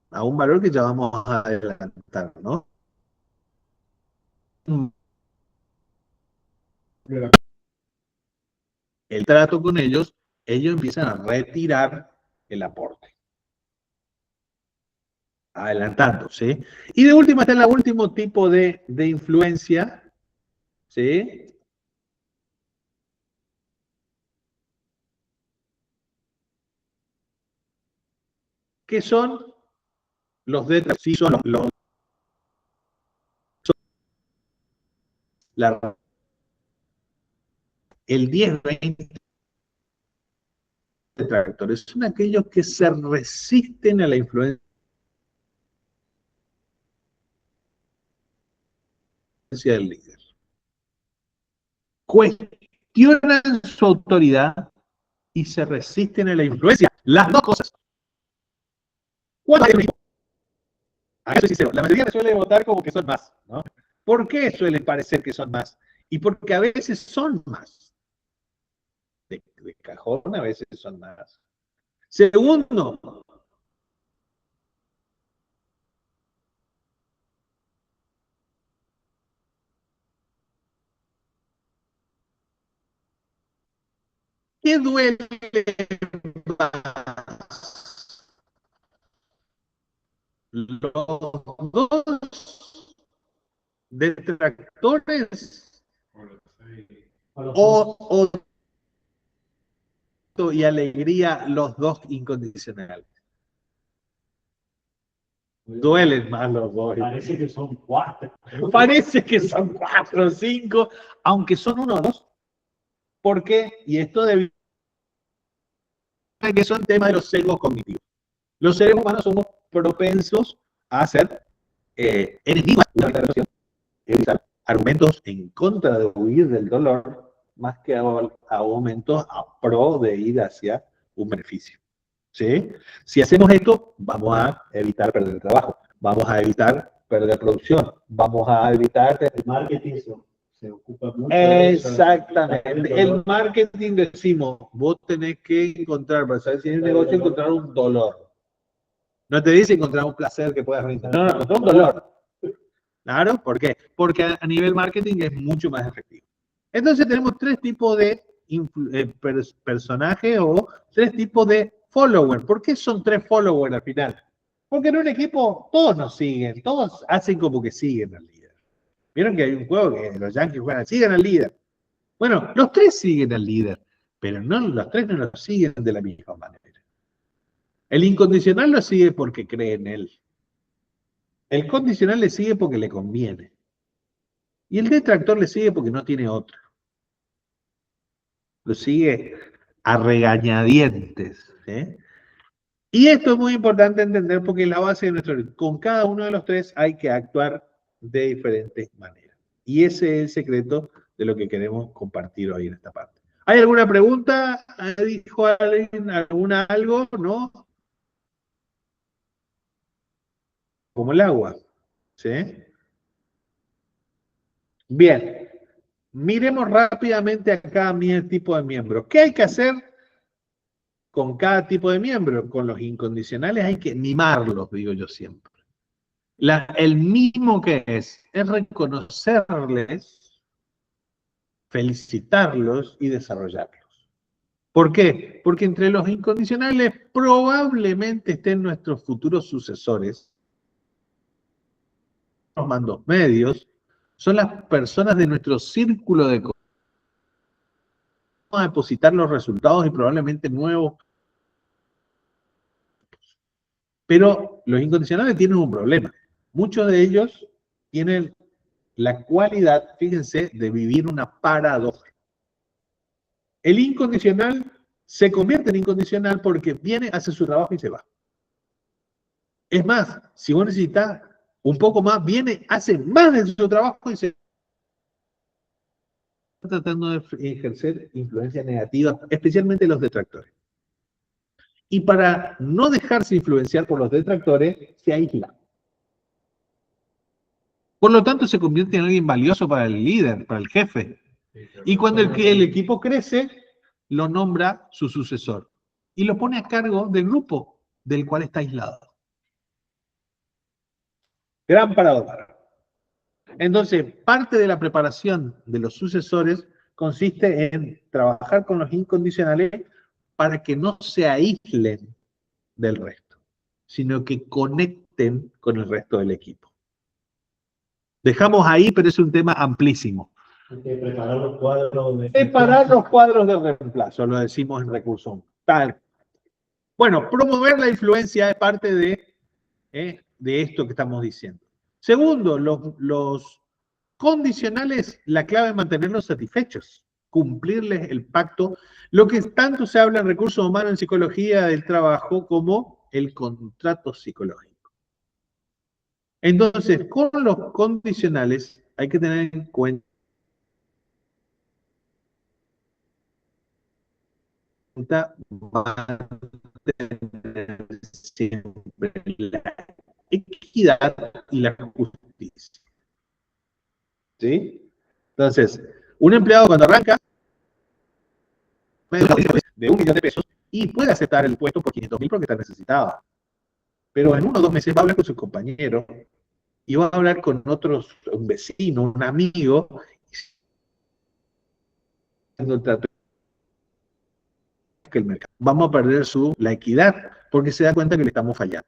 valor que ya vamos a adelantar, ¿no? El trato con ellos empiezan a retirar el aporte. Adelantando, ¿sí? Y de última está el último tipo de influencia, ¿sí? Que son los de sí son el 10-20 detractores son aquellos que se resisten a la influencia del líder. Cuestionan su autoridad y se resisten a la influencia. Las dos cosas. ¿Cuánto hay en el equipo? A eso es sincero. La mayoría suele votar como que son más, ¿no? ¿Por qué suelen parecer que son más? Y porque a veces son más. De cajón a veces son más. Segundo, ¿qué duele más? ¿Los dos detractores o y alegría los dos incondicionales? Duelen más los dos. Parece que son 4. Parece que son 4 o 5, aunque son 1 o 2. ¿Por qué? Y esto debido a que son temas de los sesgos cognitivos. Los seres humanos somos propensos a hacer enemigos de la relación, argumentos en contra de huir del dolor, más que argumentos a pro de ir hacia un beneficio. ¿Sí? Si hacemos esto, vamos a evitar perder el trabajo, vamos a evitar perder producción, vamos a evitar... El marketing se ocupa mucho de eso. Exactamente. El marketing decimos, vos tenés que encontrar, para saber si hay un negocio, encontrar un dolor. No te dice encontrar un placer que puedas rentar. No, encontrar un dolor. ¿Claro? ¿Por qué? Porque a nivel marketing es mucho más efectivo. Entonces tenemos 3 tipos de personajes o 3 tipos de followers. ¿Por qué son 3 followers al final? Porque en un equipo todos nos siguen, todos hacen como que siguen al líder. Vieron que hay un juego que los Yankees juegan, siguen al líder. Bueno, los 3 siguen al líder, pero no, los 3 no lo siguen de la misma manera. El incondicional lo sigue porque cree en él. El condicional le sigue porque le conviene. Y el detractor le sigue porque no tiene otra. Lo sigue a regañadientes. ¿Eh? Y esto es muy importante entender porque la base de nuestro... Con cada uno de los 3 hay que actuar de diferentes maneras. Y ese es el secreto de lo que queremos compartir hoy en esta parte. ¿Hay alguna pregunta? ¿Dijo alguien algo? ¿No? Como el agua. ¿Sí? Bien. Miremos rápidamente a cada tipo de miembro. ¿Qué hay que hacer con cada tipo de miembro? Con los incondicionales hay que mimarlos, digo yo siempre. El mismo que es reconocerles, felicitarlos y desarrollarlos. ¿Por qué? Porque entre los incondicionales probablemente estén nuestros futuros sucesores, los mandos medios, son las personas de nuestro círculo de vamos a depositar los resultados y probablemente nuevos. Pero los incondicionales tienen un problema. Muchos de ellos tienen la cualidad, fíjense, de vivir una paradoja. El incondicional se convierte en incondicional porque viene, hace su trabajo y se va. Es más, si vos necesitas un poco más, viene, hace más de su trabajo y se está tratando de ejercer influencia negativa, especialmente los detractores. Y para no dejarse influenciar por los detractores, se aísla. Por lo tanto, se convierte en alguien valioso para el líder, para el jefe. Y cuando el equipo crece, lo nombra su sucesor. Y lo pone a cargo del grupo del cual está aislado. Gran paradoja. Entonces, parte de la preparación de los sucesores consiste en trabajar con los incondicionales para que no se aíslen del resto, sino que conecten con el resto del equipo. Dejamos ahí, pero es un tema amplísimo. Preparar los cuadros de... Preparar los cuadros de reemplazo, lo decimos en recursos humanos. Tal. Bueno, promover la influencia es parte de esto que estamos diciendo. Segundo, los condicionales, la clave es mantenerlos satisfechos, cumplirles el pacto, lo que tanto se habla en recursos humanos en psicología del trabajo como el contrato psicológico. Entonces, con los condicionales hay que tener en cuenta siempre la equidad y la justicia. ¿Sí? Entonces, un empleado cuando arranca de 1 millón de pesos y puede aceptar el puesto por 500.000 porque está necesitado. Pero en 1 o 2 meses va a hablar con sus compañeros y va a hablar con otros, un vecino, un amigo, que el mercado. Vamos a perder la equidad porque se da cuenta que le estamos fallando.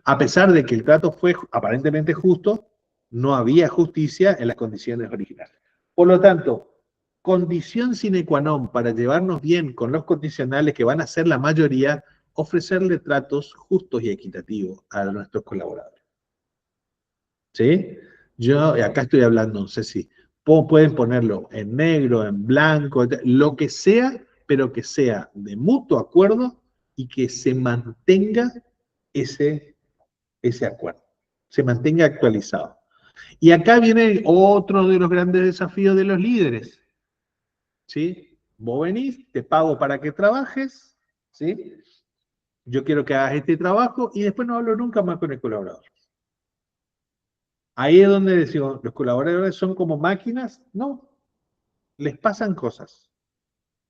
A pesar de que el trato fue aparentemente justo, no había justicia en las condiciones originales. Por lo tanto, condición sine qua non para llevarnos bien con los condicionales que van a ser la mayoría, ofrecerle tratos justos y equitativos a nuestros colaboradores. ¿Sí? Yo acá estoy hablando, no sé si pueden ponerlo en negro, en blanco, lo que sea, pero que sea de mutuo acuerdo y que se mantenga ese acuerdo, se mantenga actualizado. Y acá viene otro de los grandes desafíos de los líderes. ¿Sí? Vos venís, te pago para que trabajes, ¿sí? Yo quiero que hagas este trabajo y después no hablo nunca más con el colaborador. Ahí es donde decimos, ¿los colaboradores son como máquinas? No, les pasan cosas.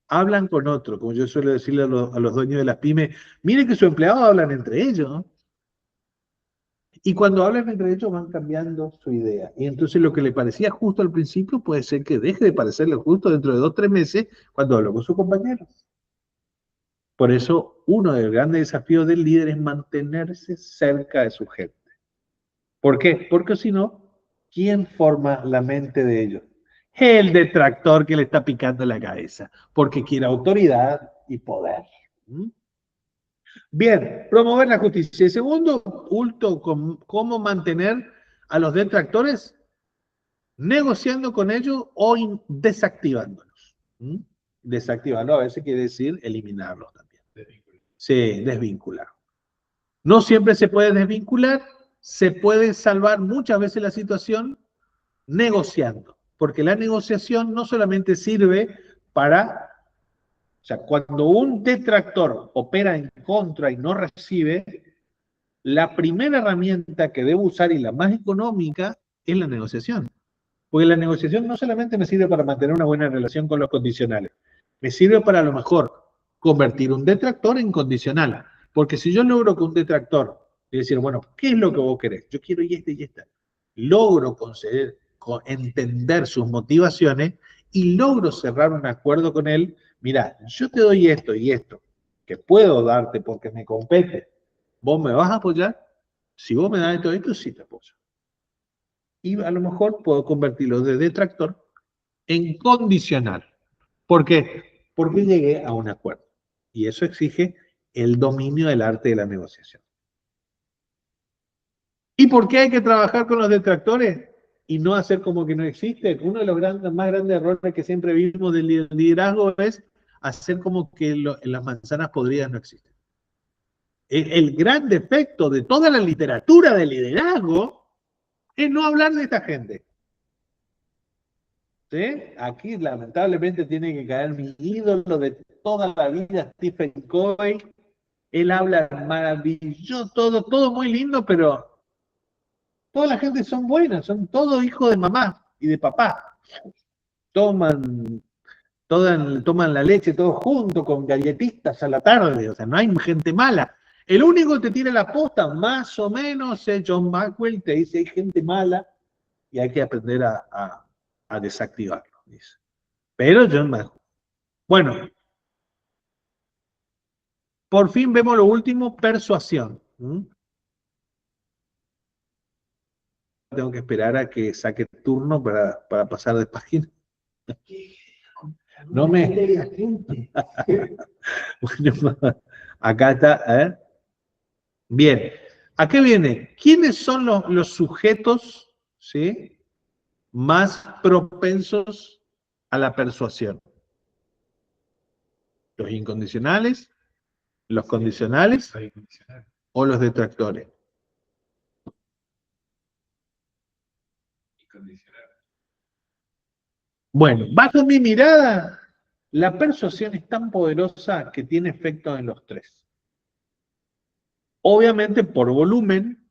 Hablan con otro, como yo suelo decirle a los dueños de las pymes, miren que sus empleados hablan entre ellos, ¿no? Y cuando hablan entre ellos van cambiando su idea. Y entonces lo que le parecía justo al principio puede ser que deje de parecerle justo dentro de 2 o 3 meses cuando habló con sus compañeros. Por eso, uno de los grandes desafíos del líder es mantenerse cerca de su gente. ¿Por qué? Porque si no, ¿quién forma la mente de ellos? El detractor que le está picando la cabeza, porque quiere autoridad y poder. Bien, promover la justicia. Y segundo punto, ¿cómo mantener a los detractores? Negociando con ellos o desactivándolos. Desactivarlo a veces quiere decir eliminarlos también. Sí, desvincular. No siempre se puede desvincular, se puede salvar muchas veces la situación negociando, porque la negociación no solamente sirve para, o sea, cuando un detractor opera en contra y no recibe, la primera herramienta que debo usar y la más económica es la negociación. Porque la negociación no solamente me sirve para mantener una buena relación con los condicionales, me sirve para a lo mejor convertir un detractor en condicional. Porque si yo logro que un detractor, es decir, bueno, ¿qué es lo que vos querés? Yo quiero y esta. Logro conceder, entender sus motivaciones y logro cerrar un acuerdo con él. Mira, yo te doy esto y esto, que puedo darte porque me compete. ¿Vos me vas a apoyar? Si vos me das esto, sí te apoyo. Y a lo mejor puedo convertirlo de detractor en condicional. ¿Por qué? Porque llegué a un acuerdo. Y eso exige el dominio del arte de la negociación. ¿Y por qué hay que trabajar con los detractores y no hacer como que no existe? Uno de los más grandes errores que siempre vimos del liderazgo es hacer como que las manzanas podridas no existen. El gran defecto de toda la literatura de liderazgo es no hablar de esta gente. ¿Sí? Aquí lamentablemente tiene que caer mi ídolo de toda la vida, Stephen Covey. Él habla maravilloso, todo muy lindo, pero toda la gente son buenas, son todos hijos de mamá y de papá. Toman la leche todos juntos con galletitas a la tarde, o sea, no hay gente mala. El único que te tira la posta, más o menos, es John Maxwell, te dice hay gente mala y hay que aprender a desactivarlo, dice. Pero John Maxwell. Bueno, por fin vemos lo último, persuasión. Tengo que esperar a que saque turno para pasar de página. No me... Bueno, acá está. Bien. ¿A qué viene? ¿Quiénes son los sujetos, ¿sí?, más propensos a la persuasión? ¿Los incondicionales, los condicionales o los detractores? Bueno, bajo mi mirada, la persuasión es tan poderosa que tiene efecto en los tres. Obviamente, por volumen,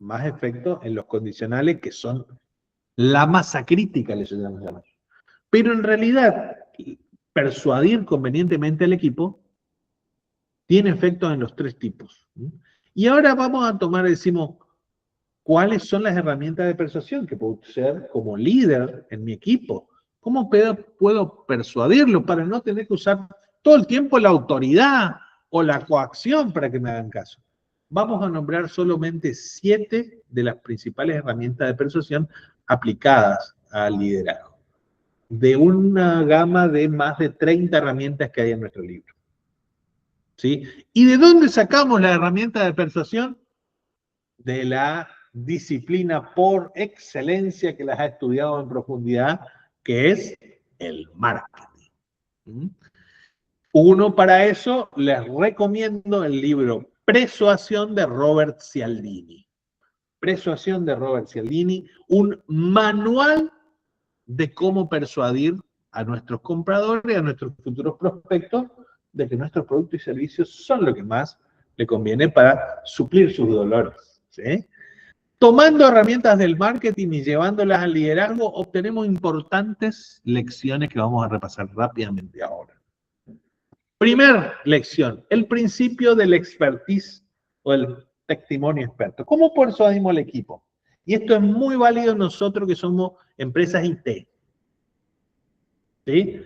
más efecto en los condicionales, que son la masa crítica, les llamamos. Pero en realidad, persuadir convenientemente al equipo tiene efecto en los tres tipos. Y ahora vamos a tomar, decimos, ¿cuáles son las herramientas de persuasión que puedo usar como líder en mi equipo? ¿Cómo puedo persuadirlo para no tener que usar todo el tiempo la autoridad o la coacción para que me hagan caso? Vamos a nombrar solamente 7 de las principales herramientas de persuasión aplicadas al liderazgo, de una gama de más de 30 herramientas que hay en nuestro libro. ¿Sí? ¿Y de dónde sacamos la herramienta de persuasión? De la disciplina por excelencia que las ha estudiado en profundidad, que es el marketing. Uno, para eso, les recomiendo el libro Persuasión de Robert Cialdini. Persuasión de Robert Cialdini, un manual de cómo persuadir a nuestros compradores, a nuestros futuros prospectos, de que nuestros productos y servicios son lo que más le conviene para suplir sus dolores. ¿Sí? Tomando herramientas del marketing y llevándolas al liderazgo, obtenemos importantes lecciones que vamos a repasar rápidamente ahora. Primera lección, el principio del expertise o el testimonio experto. ¿Cómo persuadimos al equipo? Y esto es muy válido nosotros que somos empresas IT. ¿Sí?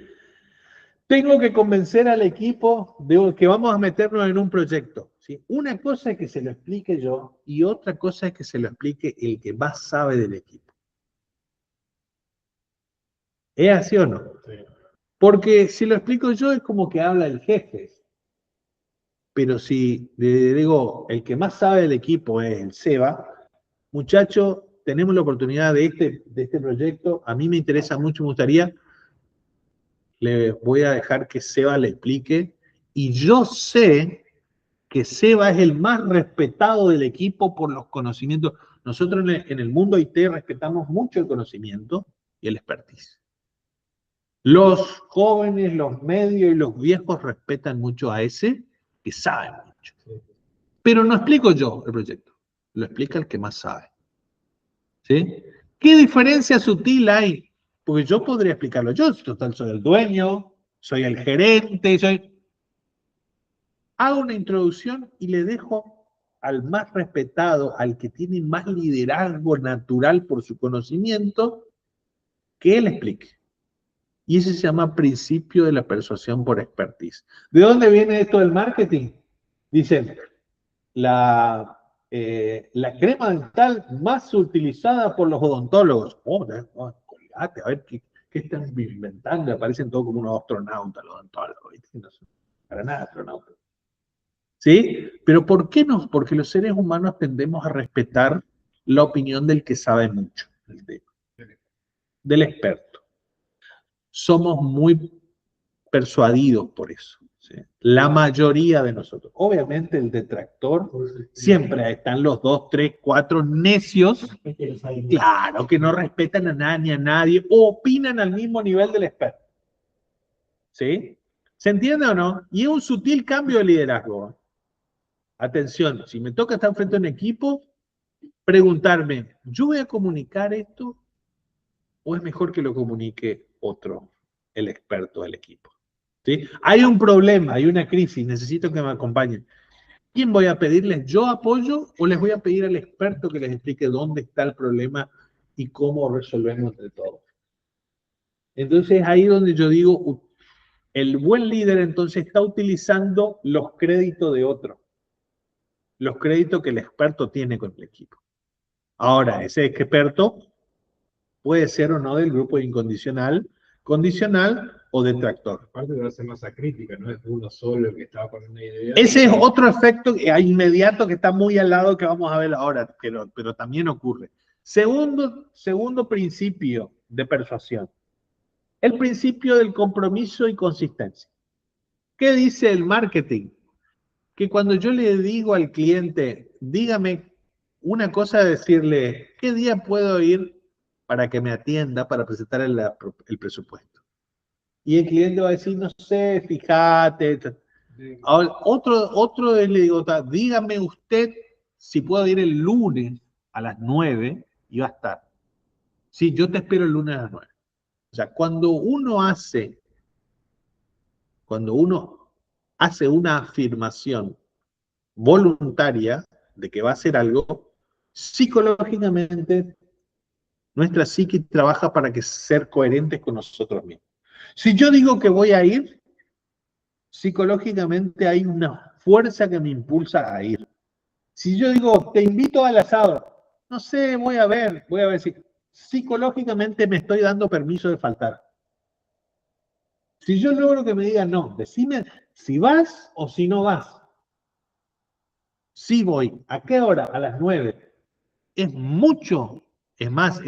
Tengo que convencer al equipo de que vamos a meternos en un proyecto. ¿Sí? Una cosa es que se lo explique yo y otra cosa es que se lo explique el que más sabe del equipo. ¿Es así o no? Sí. Porque si lo explico yo es como que habla el jefe. Pero si le digo, el que más sabe del equipo es el Seba, muchacho, tenemos la oportunidad de este proyecto, a mí me interesa mucho, me gustaría, le voy a dejar que Seba le explique, y yo sé que Seba es el más respetado del equipo por los conocimientos. Nosotros en el mundo IT respetamos mucho el conocimiento y el expertise. Los jóvenes, los medios y los viejos respetan mucho a ese que sabe mucho. Pero no explico yo el proyecto, lo explica el que más sabe. ¿Sí? ¿Qué diferencia sutil hay? Porque yo podría explicarlo yo, total, soy el dueño, soy el gerente, Hago una introducción y le dejo al más respetado, al que tiene más liderazgo natural por su conocimiento, que él explique. Y ese se llama principio de la persuasión por expertise. ¿De dónde viene esto del marketing? Dicen, la crema dental más utilizada por los odontólogos. Colgate, a ver qué están inventando. Aparecen todos como unos astronautas los odontólogos. No son para nada astronautas. ¿Sí? Pero ¿por qué no? Porque los seres humanos tendemos a respetar la opinión del que sabe mucho del tema, del experto. Somos muy persuadidos por eso. ¿sí? La mayoría de nosotros. Obviamente el detractor, siempre están los 2, 3, 4 necios, claro, que no respetan a nadie ni a nadie, o opinan al mismo nivel del experto. ¿Sí? ¿Se entiende o no? Y es un sutil cambio de liderazgo. Atención, si me toca estar frente a un equipo, preguntarme, ¿yo voy a comunicar esto o es mejor que lo comunique otro, el experto del equipo? ¿Sí? Hay un problema, hay una crisis, necesito que me acompañen. ¿Quién voy a pedirles? ¿Yo apoyo o les voy a pedir al experto que les explique dónde está el problema y cómo resolvemos entre todos? Entonces ahí es donde yo digo, el buen líder entonces está utilizando los créditos de otro, los créditos que el experto tiene con el equipo. Ahora, ese experto puede ser o no del grupo incondicional, condicional o detractor. Aparte de hacer masa crítica, no es uno solo el que estaba con una idea. Ese es otro efecto inmediato que está muy al lado que vamos a ver ahora, pero también ocurre. Segundo principio de persuasión. El principio del compromiso y consistencia. ¿Qué dice el marketing? Que cuando yo le digo al cliente, dígame una cosa, decirle, ¿qué día puedo ir para que me atienda para presentar el presupuesto? Y el cliente va a decir, no sé, fíjate. Ahora, otro le digo, dígame usted si puedo ir el lunes a las 9 y va a estar. Sí, yo te espero el lunes a las 9. O sea, cuando uno hace una afirmación voluntaria de que va a hacer algo, psicológicamente nuestra psique trabaja para que ser coherentes con nosotros mismos. Si yo digo que voy a ir, psicológicamente hay una fuerza que me impulsa a ir. Si yo digo, te invito al asado, no sé, voy a ver si psicológicamente me estoy dando permiso de faltar. Si yo logro que me digan, no, decime si vas o si no vas. Sí voy. ¿A qué hora? A las 9. Es mucho. Es más,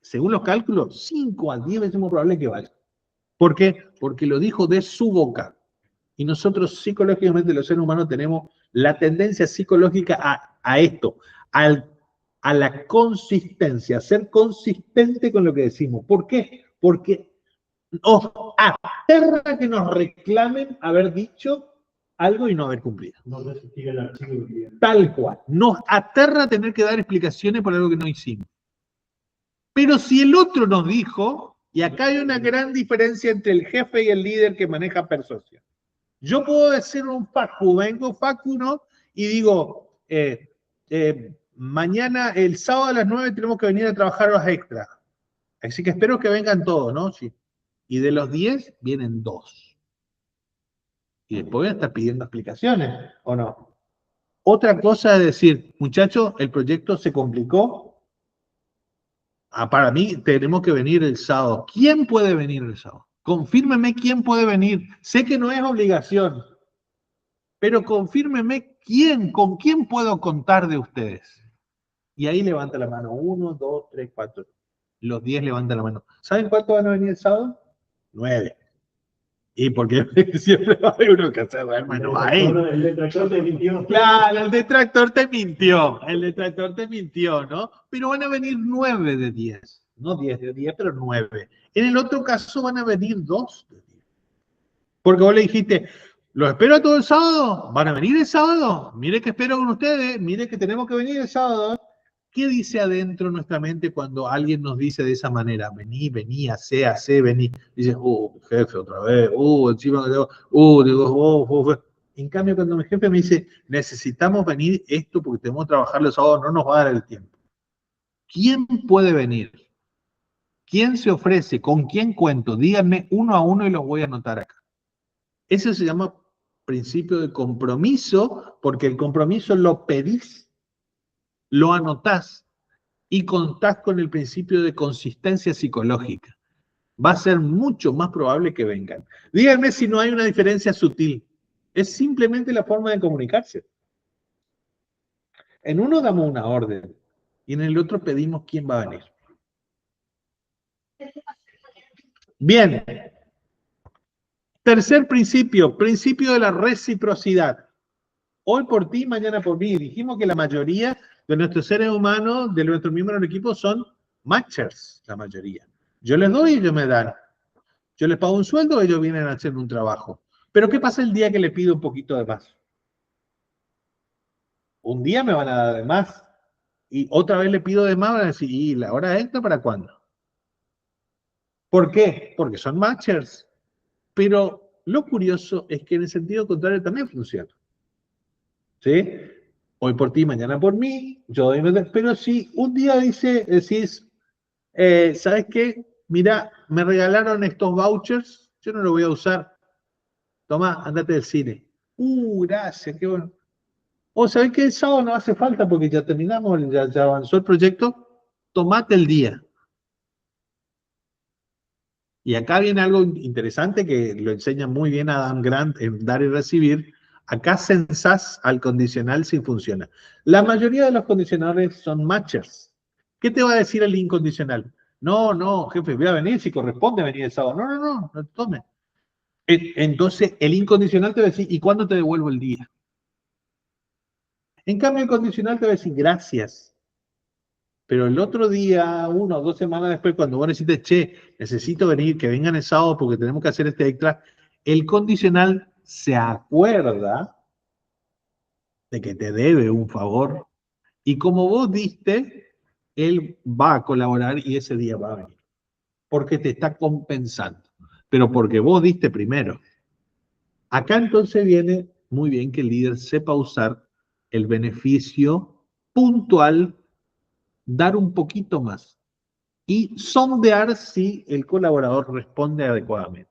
según los cálculos, 5 a 10 veces más probable que vaya. ¿Por qué? Porque lo dijo de su boca. Y nosotros psicológicamente, los seres humanos, tenemos la tendencia psicológica a esto, a la consistencia, a ser consistente con lo que decimos. ¿Por qué? Porque nos aterra que nos reclamen haber dicho algo y no haber cumplido. No resistir el archivo. Tal cual. Nos aterra tener que dar explicaciones por algo que no hicimos. Pero si el otro nos dijo, y acá hay una gran diferencia entre el jefe y el líder que maneja persuasión. Yo puedo decir un Facu, vengo Facu, ¿no? Y digo, mañana, el sábado a las 9 tenemos que venir a trabajar horas extras. Así que espero que vengan todos, ¿no? Sí. Y de los 10 vienen 2. Y después voy a estar pidiendo explicaciones, ¿o no? Otra cosa es decir, muchachos, el proyecto se complicó. Para mí, tenemos que venir el sábado. ¿Quién puede venir el sábado? Confírmeme quién puede venir. Sé que no es obligación, pero confírmeme con quién puedo contar de ustedes. Y ahí levanta la mano. 1, 2, 3, 4. Los 10 levantan la mano. ¿Saben cuántos van a venir el sábado? 9. Y porque siempre va a haber uno que se duerme, no va a ir. El detractor te mintió. Claro, el detractor te mintió. El detractor te mintió, ¿no? Pero van a venir 9 de 10. No 10 de 10, pero 9. En el otro caso van a venir 2 de 10. Porque vos le dijiste, los espero todo el sábado. ¿Van a venir el sábado? Mire que espero con ustedes. Mire que tenemos que venir el sábado. ¿Qué dice adentro nuestra mente cuando alguien nos dice de esa manera? Vení, hacé, vení. Dices, jefe, otra vez. Encima, digo, En cambio, cuando mi jefe me dice, necesitamos venir esto porque tenemos que trabajar los sábados, no nos va a dar el tiempo. ¿Quién puede venir? ¿Quién se ofrece? ¿Con quién cuento? Díganme uno a uno y los voy a anotar acá. Eso se llama principio de compromiso, porque el compromiso lo pedís, lo anotás y contás con el principio de consistencia psicológica. Va a ser mucho más probable que vengan. Díganme si no hay una diferencia sutil. Es simplemente la forma de comunicarse. En uno damos una orden y en el otro pedimos quién va a venir. Bien. Tercer principio, principio de la reciprocidad. Hoy por ti, mañana por mí. Dijimos que la mayoría de nuestros seres humanos, de nuestros miembros del equipo, son matchers, la mayoría. Yo les doy y ellos me dan. Yo les pago un sueldo, ellos vienen a hacer un trabajo. Pero ¿qué pasa el día que le pido un poquito de más? Un día me van a dar de más. Y otra vez le pido de más, van a decir, ¿y la hora extra para cuándo? ¿Por qué? Porque son matchers. Pero lo curioso es que en el sentido contrario también funciona. ¿Sí? Hoy por ti, mañana por mí, yo doy, pero si un día decís, ¿sabes qué? Mira, me regalaron estos vouchers, yo no los voy a usar. Tomá, andate del cine. Gracias, qué bueno. O ¿sabes qué? El sábado no hace falta porque ya terminamos, ya avanzó el proyecto. Tomate el día. Y acá viene algo interesante que lo enseña muy bien Adam Grant en Dar y Recibir. Acá censás al condicional si funciona. La mayoría de los condicionales son matchers. ¿Qué te va a decir el incondicional? No, no, jefe, voy a venir si corresponde venir el sábado. No, no, no, no tome. Entonces, el incondicional te va a decir, ¿y cuándo te devuelvo el día? En cambio, el condicional te va a decir, gracias. Pero el otro día, 1 o 2 semanas después, cuando vos necesites, che, necesito venir, que vengan el sábado porque tenemos que hacer este extra, el condicional se acuerda de que te debe un favor y como vos diste, él va a colaborar y ese día va a venir. Porque te está compensando, pero porque vos diste primero. Acá entonces viene muy bien que el líder sepa usar el beneficio puntual, dar un poquito más y sondear si el colaborador responde adecuadamente.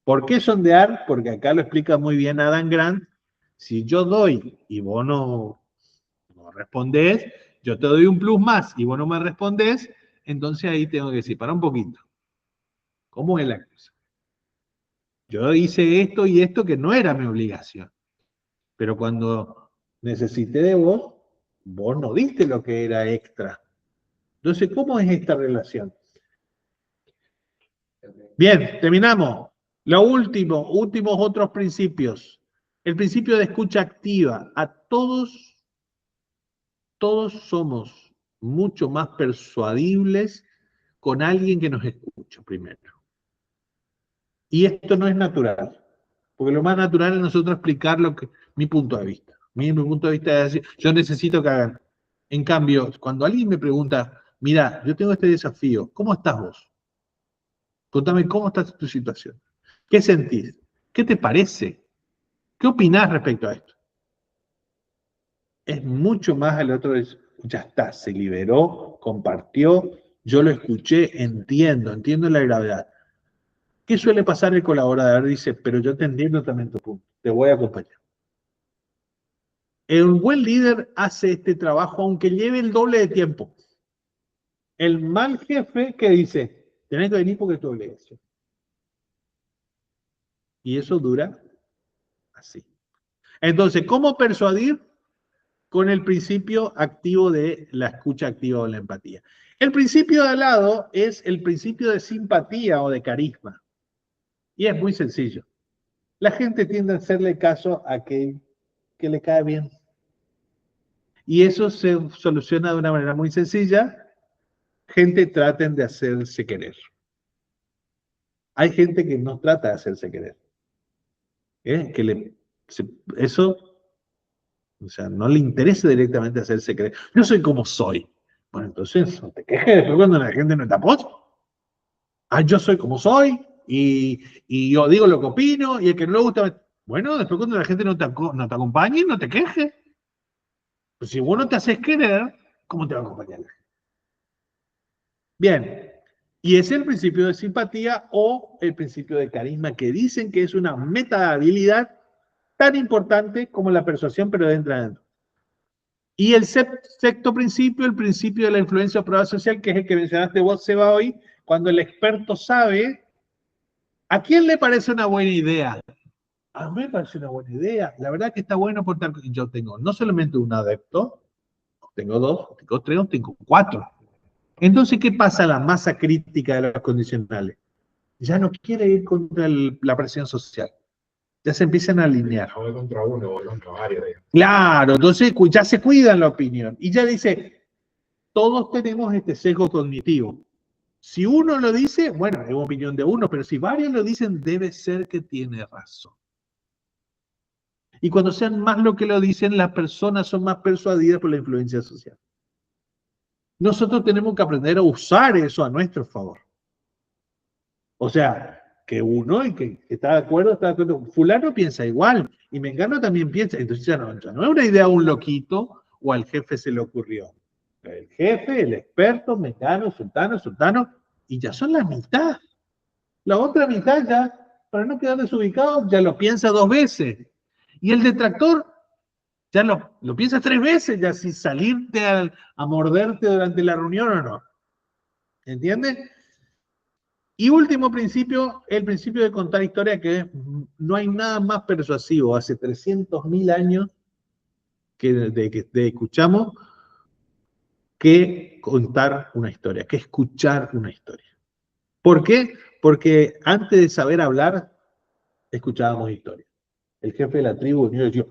¿Por qué sondear? Porque acá lo explica muy bien Adam Grant. Si yo doy y vos no respondés, yo te doy un plus más y vos no me respondés, entonces ahí tengo que decir, para un poquito. ¿Cómo es la cosa? Yo hice esto y esto que no era mi obligación. Pero cuando necesité de vos, vos no diste lo que era extra. Entonces, ¿cómo es esta relación? Bien, terminamos. Lo último, últimos otros principios. El principio de escucha activa. A todos somos mucho más persuadibles con alguien que nos escucha primero. Y esto no es natural, porque lo más natural es nosotros explicar mi punto de vista. Mi punto de vista es decir, yo necesito que hagan. En cambio, cuando alguien me pregunta, mira, yo tengo este desafío, ¿cómo estás vos? Contame cómo está tu situación. ¿Qué sentís? ¿Qué te parece? ¿Qué opinás respecto a esto? Es mucho más el otro, ya está, se liberó, compartió, yo lo escuché, entiendo la gravedad. ¿Qué suele pasar el colaborador? Dice, pero yo te entiendo también tu punto, te voy a acompañar. Un buen líder hace este trabajo aunque lleve el doble de tiempo. El mal jefe que dice, tenés que venir porque es tu obligación. Y eso dura así. Entonces, ¿cómo persuadir? Con el principio activo de la escucha activa o la empatía. El principio de al lado es el principio de simpatía o de carisma. Y es muy sencillo. La gente tiende a hacerle caso a aquel que le cae bien. Y eso se soluciona de una manera muy sencilla. Gente traten de hacerse querer. Hay gente que no trata de hacerse querer. Eso, o sea, no le interesa directamente hacerse querer. Yo soy como soy. Bueno, entonces no te quejes después cuando la gente no te apoya. Yo soy como soy y yo digo lo que opino y el que no le gusta. Bueno, después cuando la gente no te acompañe, no te quejes. Pues si vos no te haces querer, ¿cómo te va a acompañar? Bien, y es el principio de simpatía o el principio de carisma que dicen que es una meta habilidad tan importante como la persuasión, pero de adentro. Y el sexto principio, el principio de la influencia o prueba social, que es el que mencionaste vos, Seba, hoy, cuando el experto sabe, ¿a quién le parece una buena idea? A mí me parece una buena idea. La verdad que está bueno porque yo tengo no solamente un adepto, tengo 2, tengo 3, tengo 4. Entonces, ¿qué pasa a la masa crítica de los condicionales? ya no quiere ir contra la presión social. Ya se empiezan a alinear. No voy contra uno, voy contra varios, digamos. Claro, entonces ya se cuidan la opinión. Y ya dice, todos tenemos este sesgo cognitivo. Si uno lo dice, bueno, es opinión de uno, pero si varios lo dicen, debe ser que tiene razón. Y cuando sean más lo que lo dicen, las personas son más persuadidas por la influencia social. Nosotros tenemos que aprender a usar eso a nuestro favor. O sea, que uno y que está de acuerdo, fulano piensa igual, y Mengano también piensa. Entonces ya no es una idea de un loquito o al jefe se le ocurrió. El jefe, el experto, Mengano, Sultano, y ya son la mitad. La otra mitad ya, para no quedar desubicado, ya lo piensa 2 veces. Y el detractor ya lo piensa 3 veces, ya si salirte a morderte durante la reunión o no. ¿Entiendes? Y último principio, el principio de contar historia, que no hay nada más persuasivo. Hace 300.000 años que escuchamos que contar una historia, que escuchar una historia. ¿Por qué? Porque antes de saber hablar, escuchábamos historias. El jefe de la tribu venía y decía,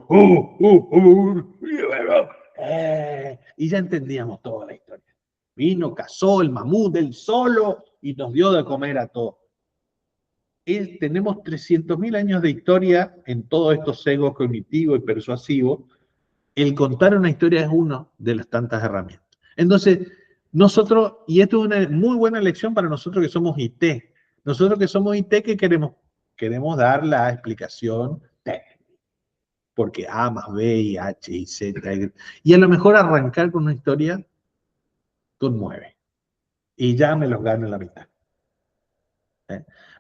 y ya entendíamos toda la historia. Vino, cazó el mamut él solo y nos dio de comer a todos. Tenemos 300.000 años de historia en todos estos egos cognitivos y persuasivos. El contar una historia es una de las tantas herramientas. Entonces, nosotros, y esto es una muy buena lección para nosotros que somos IT. Nosotros que somos IT, ¿qué queremos? Queremos dar la explicación técnica. Porque A más B y H y Z. Y a lo mejor arrancar con una historia conmueve. Y ya me los gano en la mitad.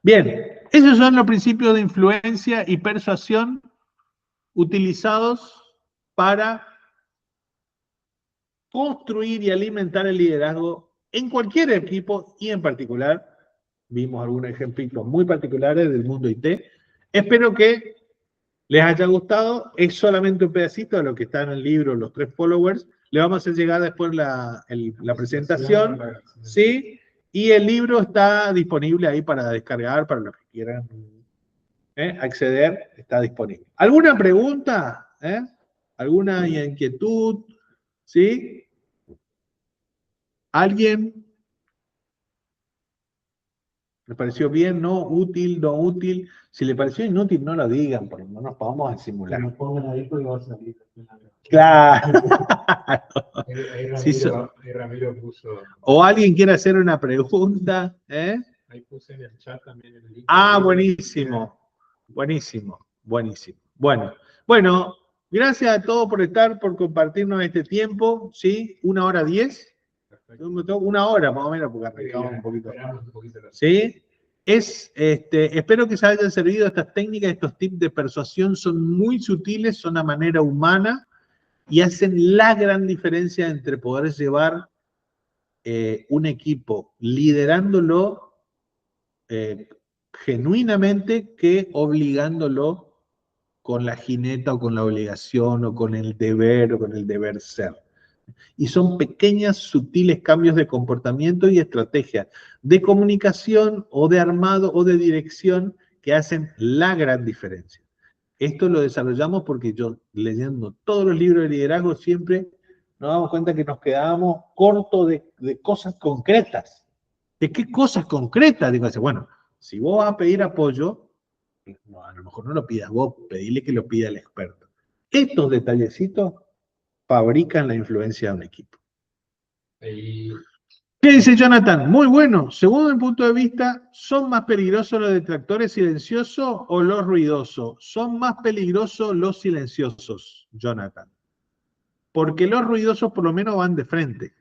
Bien, esos son los principios de influencia y persuasión utilizados para construir y alimentar el liderazgo en cualquier equipo y en particular, vimos algunos ejemplitos muy particulares del mundo IT. Espero que les haya gustado. Es solamente un pedacito de lo que está en el libro, Los 3 Followers. Le vamos a hacer llegar después la presentación, ¿sí? Y el libro está disponible ahí para descargar, para los que quieran acceder, está disponible. ¿Alguna pregunta? ¿Alguna inquietud? ¿Sí? ¿Alguien? ¿Le pareció bien? ¿No? ¿Útil? ¿No útil? Si le pareció inútil, no lo digan, porque no nos vamos a simular. Que nos pongan ahí porque va a salir. Claro. Ahí Ramiro puso. O alguien quiere hacer una pregunta. Ahí puse en el chat también el link. Buenísimo. Buenísimo. Buenísimo. Bueno, gracias a todos por estar, por compartirnos este tiempo. ¿Sí? 1:10. 1 hora más o menos, porque arrancamos un poquito. ¿Sí? Espero que se hayan servido estas técnicas, estos tips de persuasión. Son muy sutiles, son a manera humana y hacen la gran diferencia entre poder llevar un equipo liderándolo genuinamente que obligándolo con la jineta o con la obligación o con el deber o con el deber ser. Y son pequeños, sutiles cambios de comportamiento y estrategia de comunicación o de armado o de dirección que hacen la gran diferencia. Esto lo desarrollamos porque yo, leyendo todos los libros de liderazgo, siempre nos damos cuenta que nos quedábamos cortos de cosas concretas. ¿De qué cosas concretas? Digo, bueno, si vos vas a pedir apoyo, no, a lo mejor no lo pidas vos, pedile que lo pida el experto. Estos detallecitos fabrican la influencia de un equipo. ¿Qué dice Jonathan? Muy bueno. Según mi punto de vista, ¿son más peligrosos los detractores silenciosos o los ruidosos? Son más peligrosos los silenciosos, Jonathan. Porque los ruidosos por lo menos van de frente.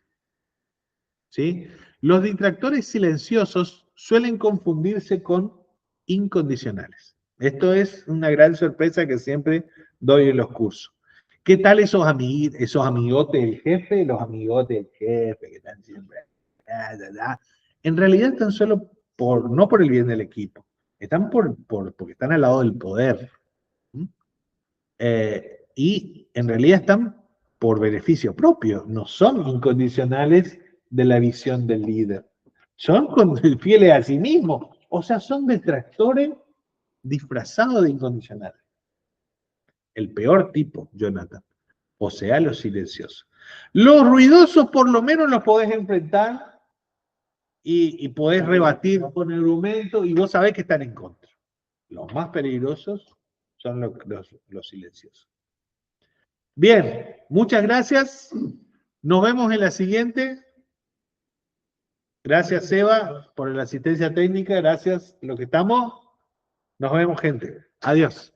¿Sí? Los detractores silenciosos suelen confundirse con incondicionales. Esto es una gran sorpresa que siempre doy en los cursos. ¿Qué tal esos amigotes del jefe? Los amigotes del jefe que están siempre... En realidad están solo no por el bien del equipo, están porque están al lado del poder. Y en realidad están por beneficio propio, no son incondicionales de la visión del líder. Son fieles a sí mismos, O sea, son detractores disfrazados de incondicionales. El peor tipo, Jonathan. O sea, los silenciosos. Los ruidosos por lo menos los podés enfrentar y podés rebatir con argumento y vos sabés que están en contra. Los más peligrosos son los silenciosos. Bien, muchas gracias. Nos vemos en la siguiente. Gracias, Seba, por la asistencia técnica. Gracias, lo que estamos. Nos vemos, gente. Adiós.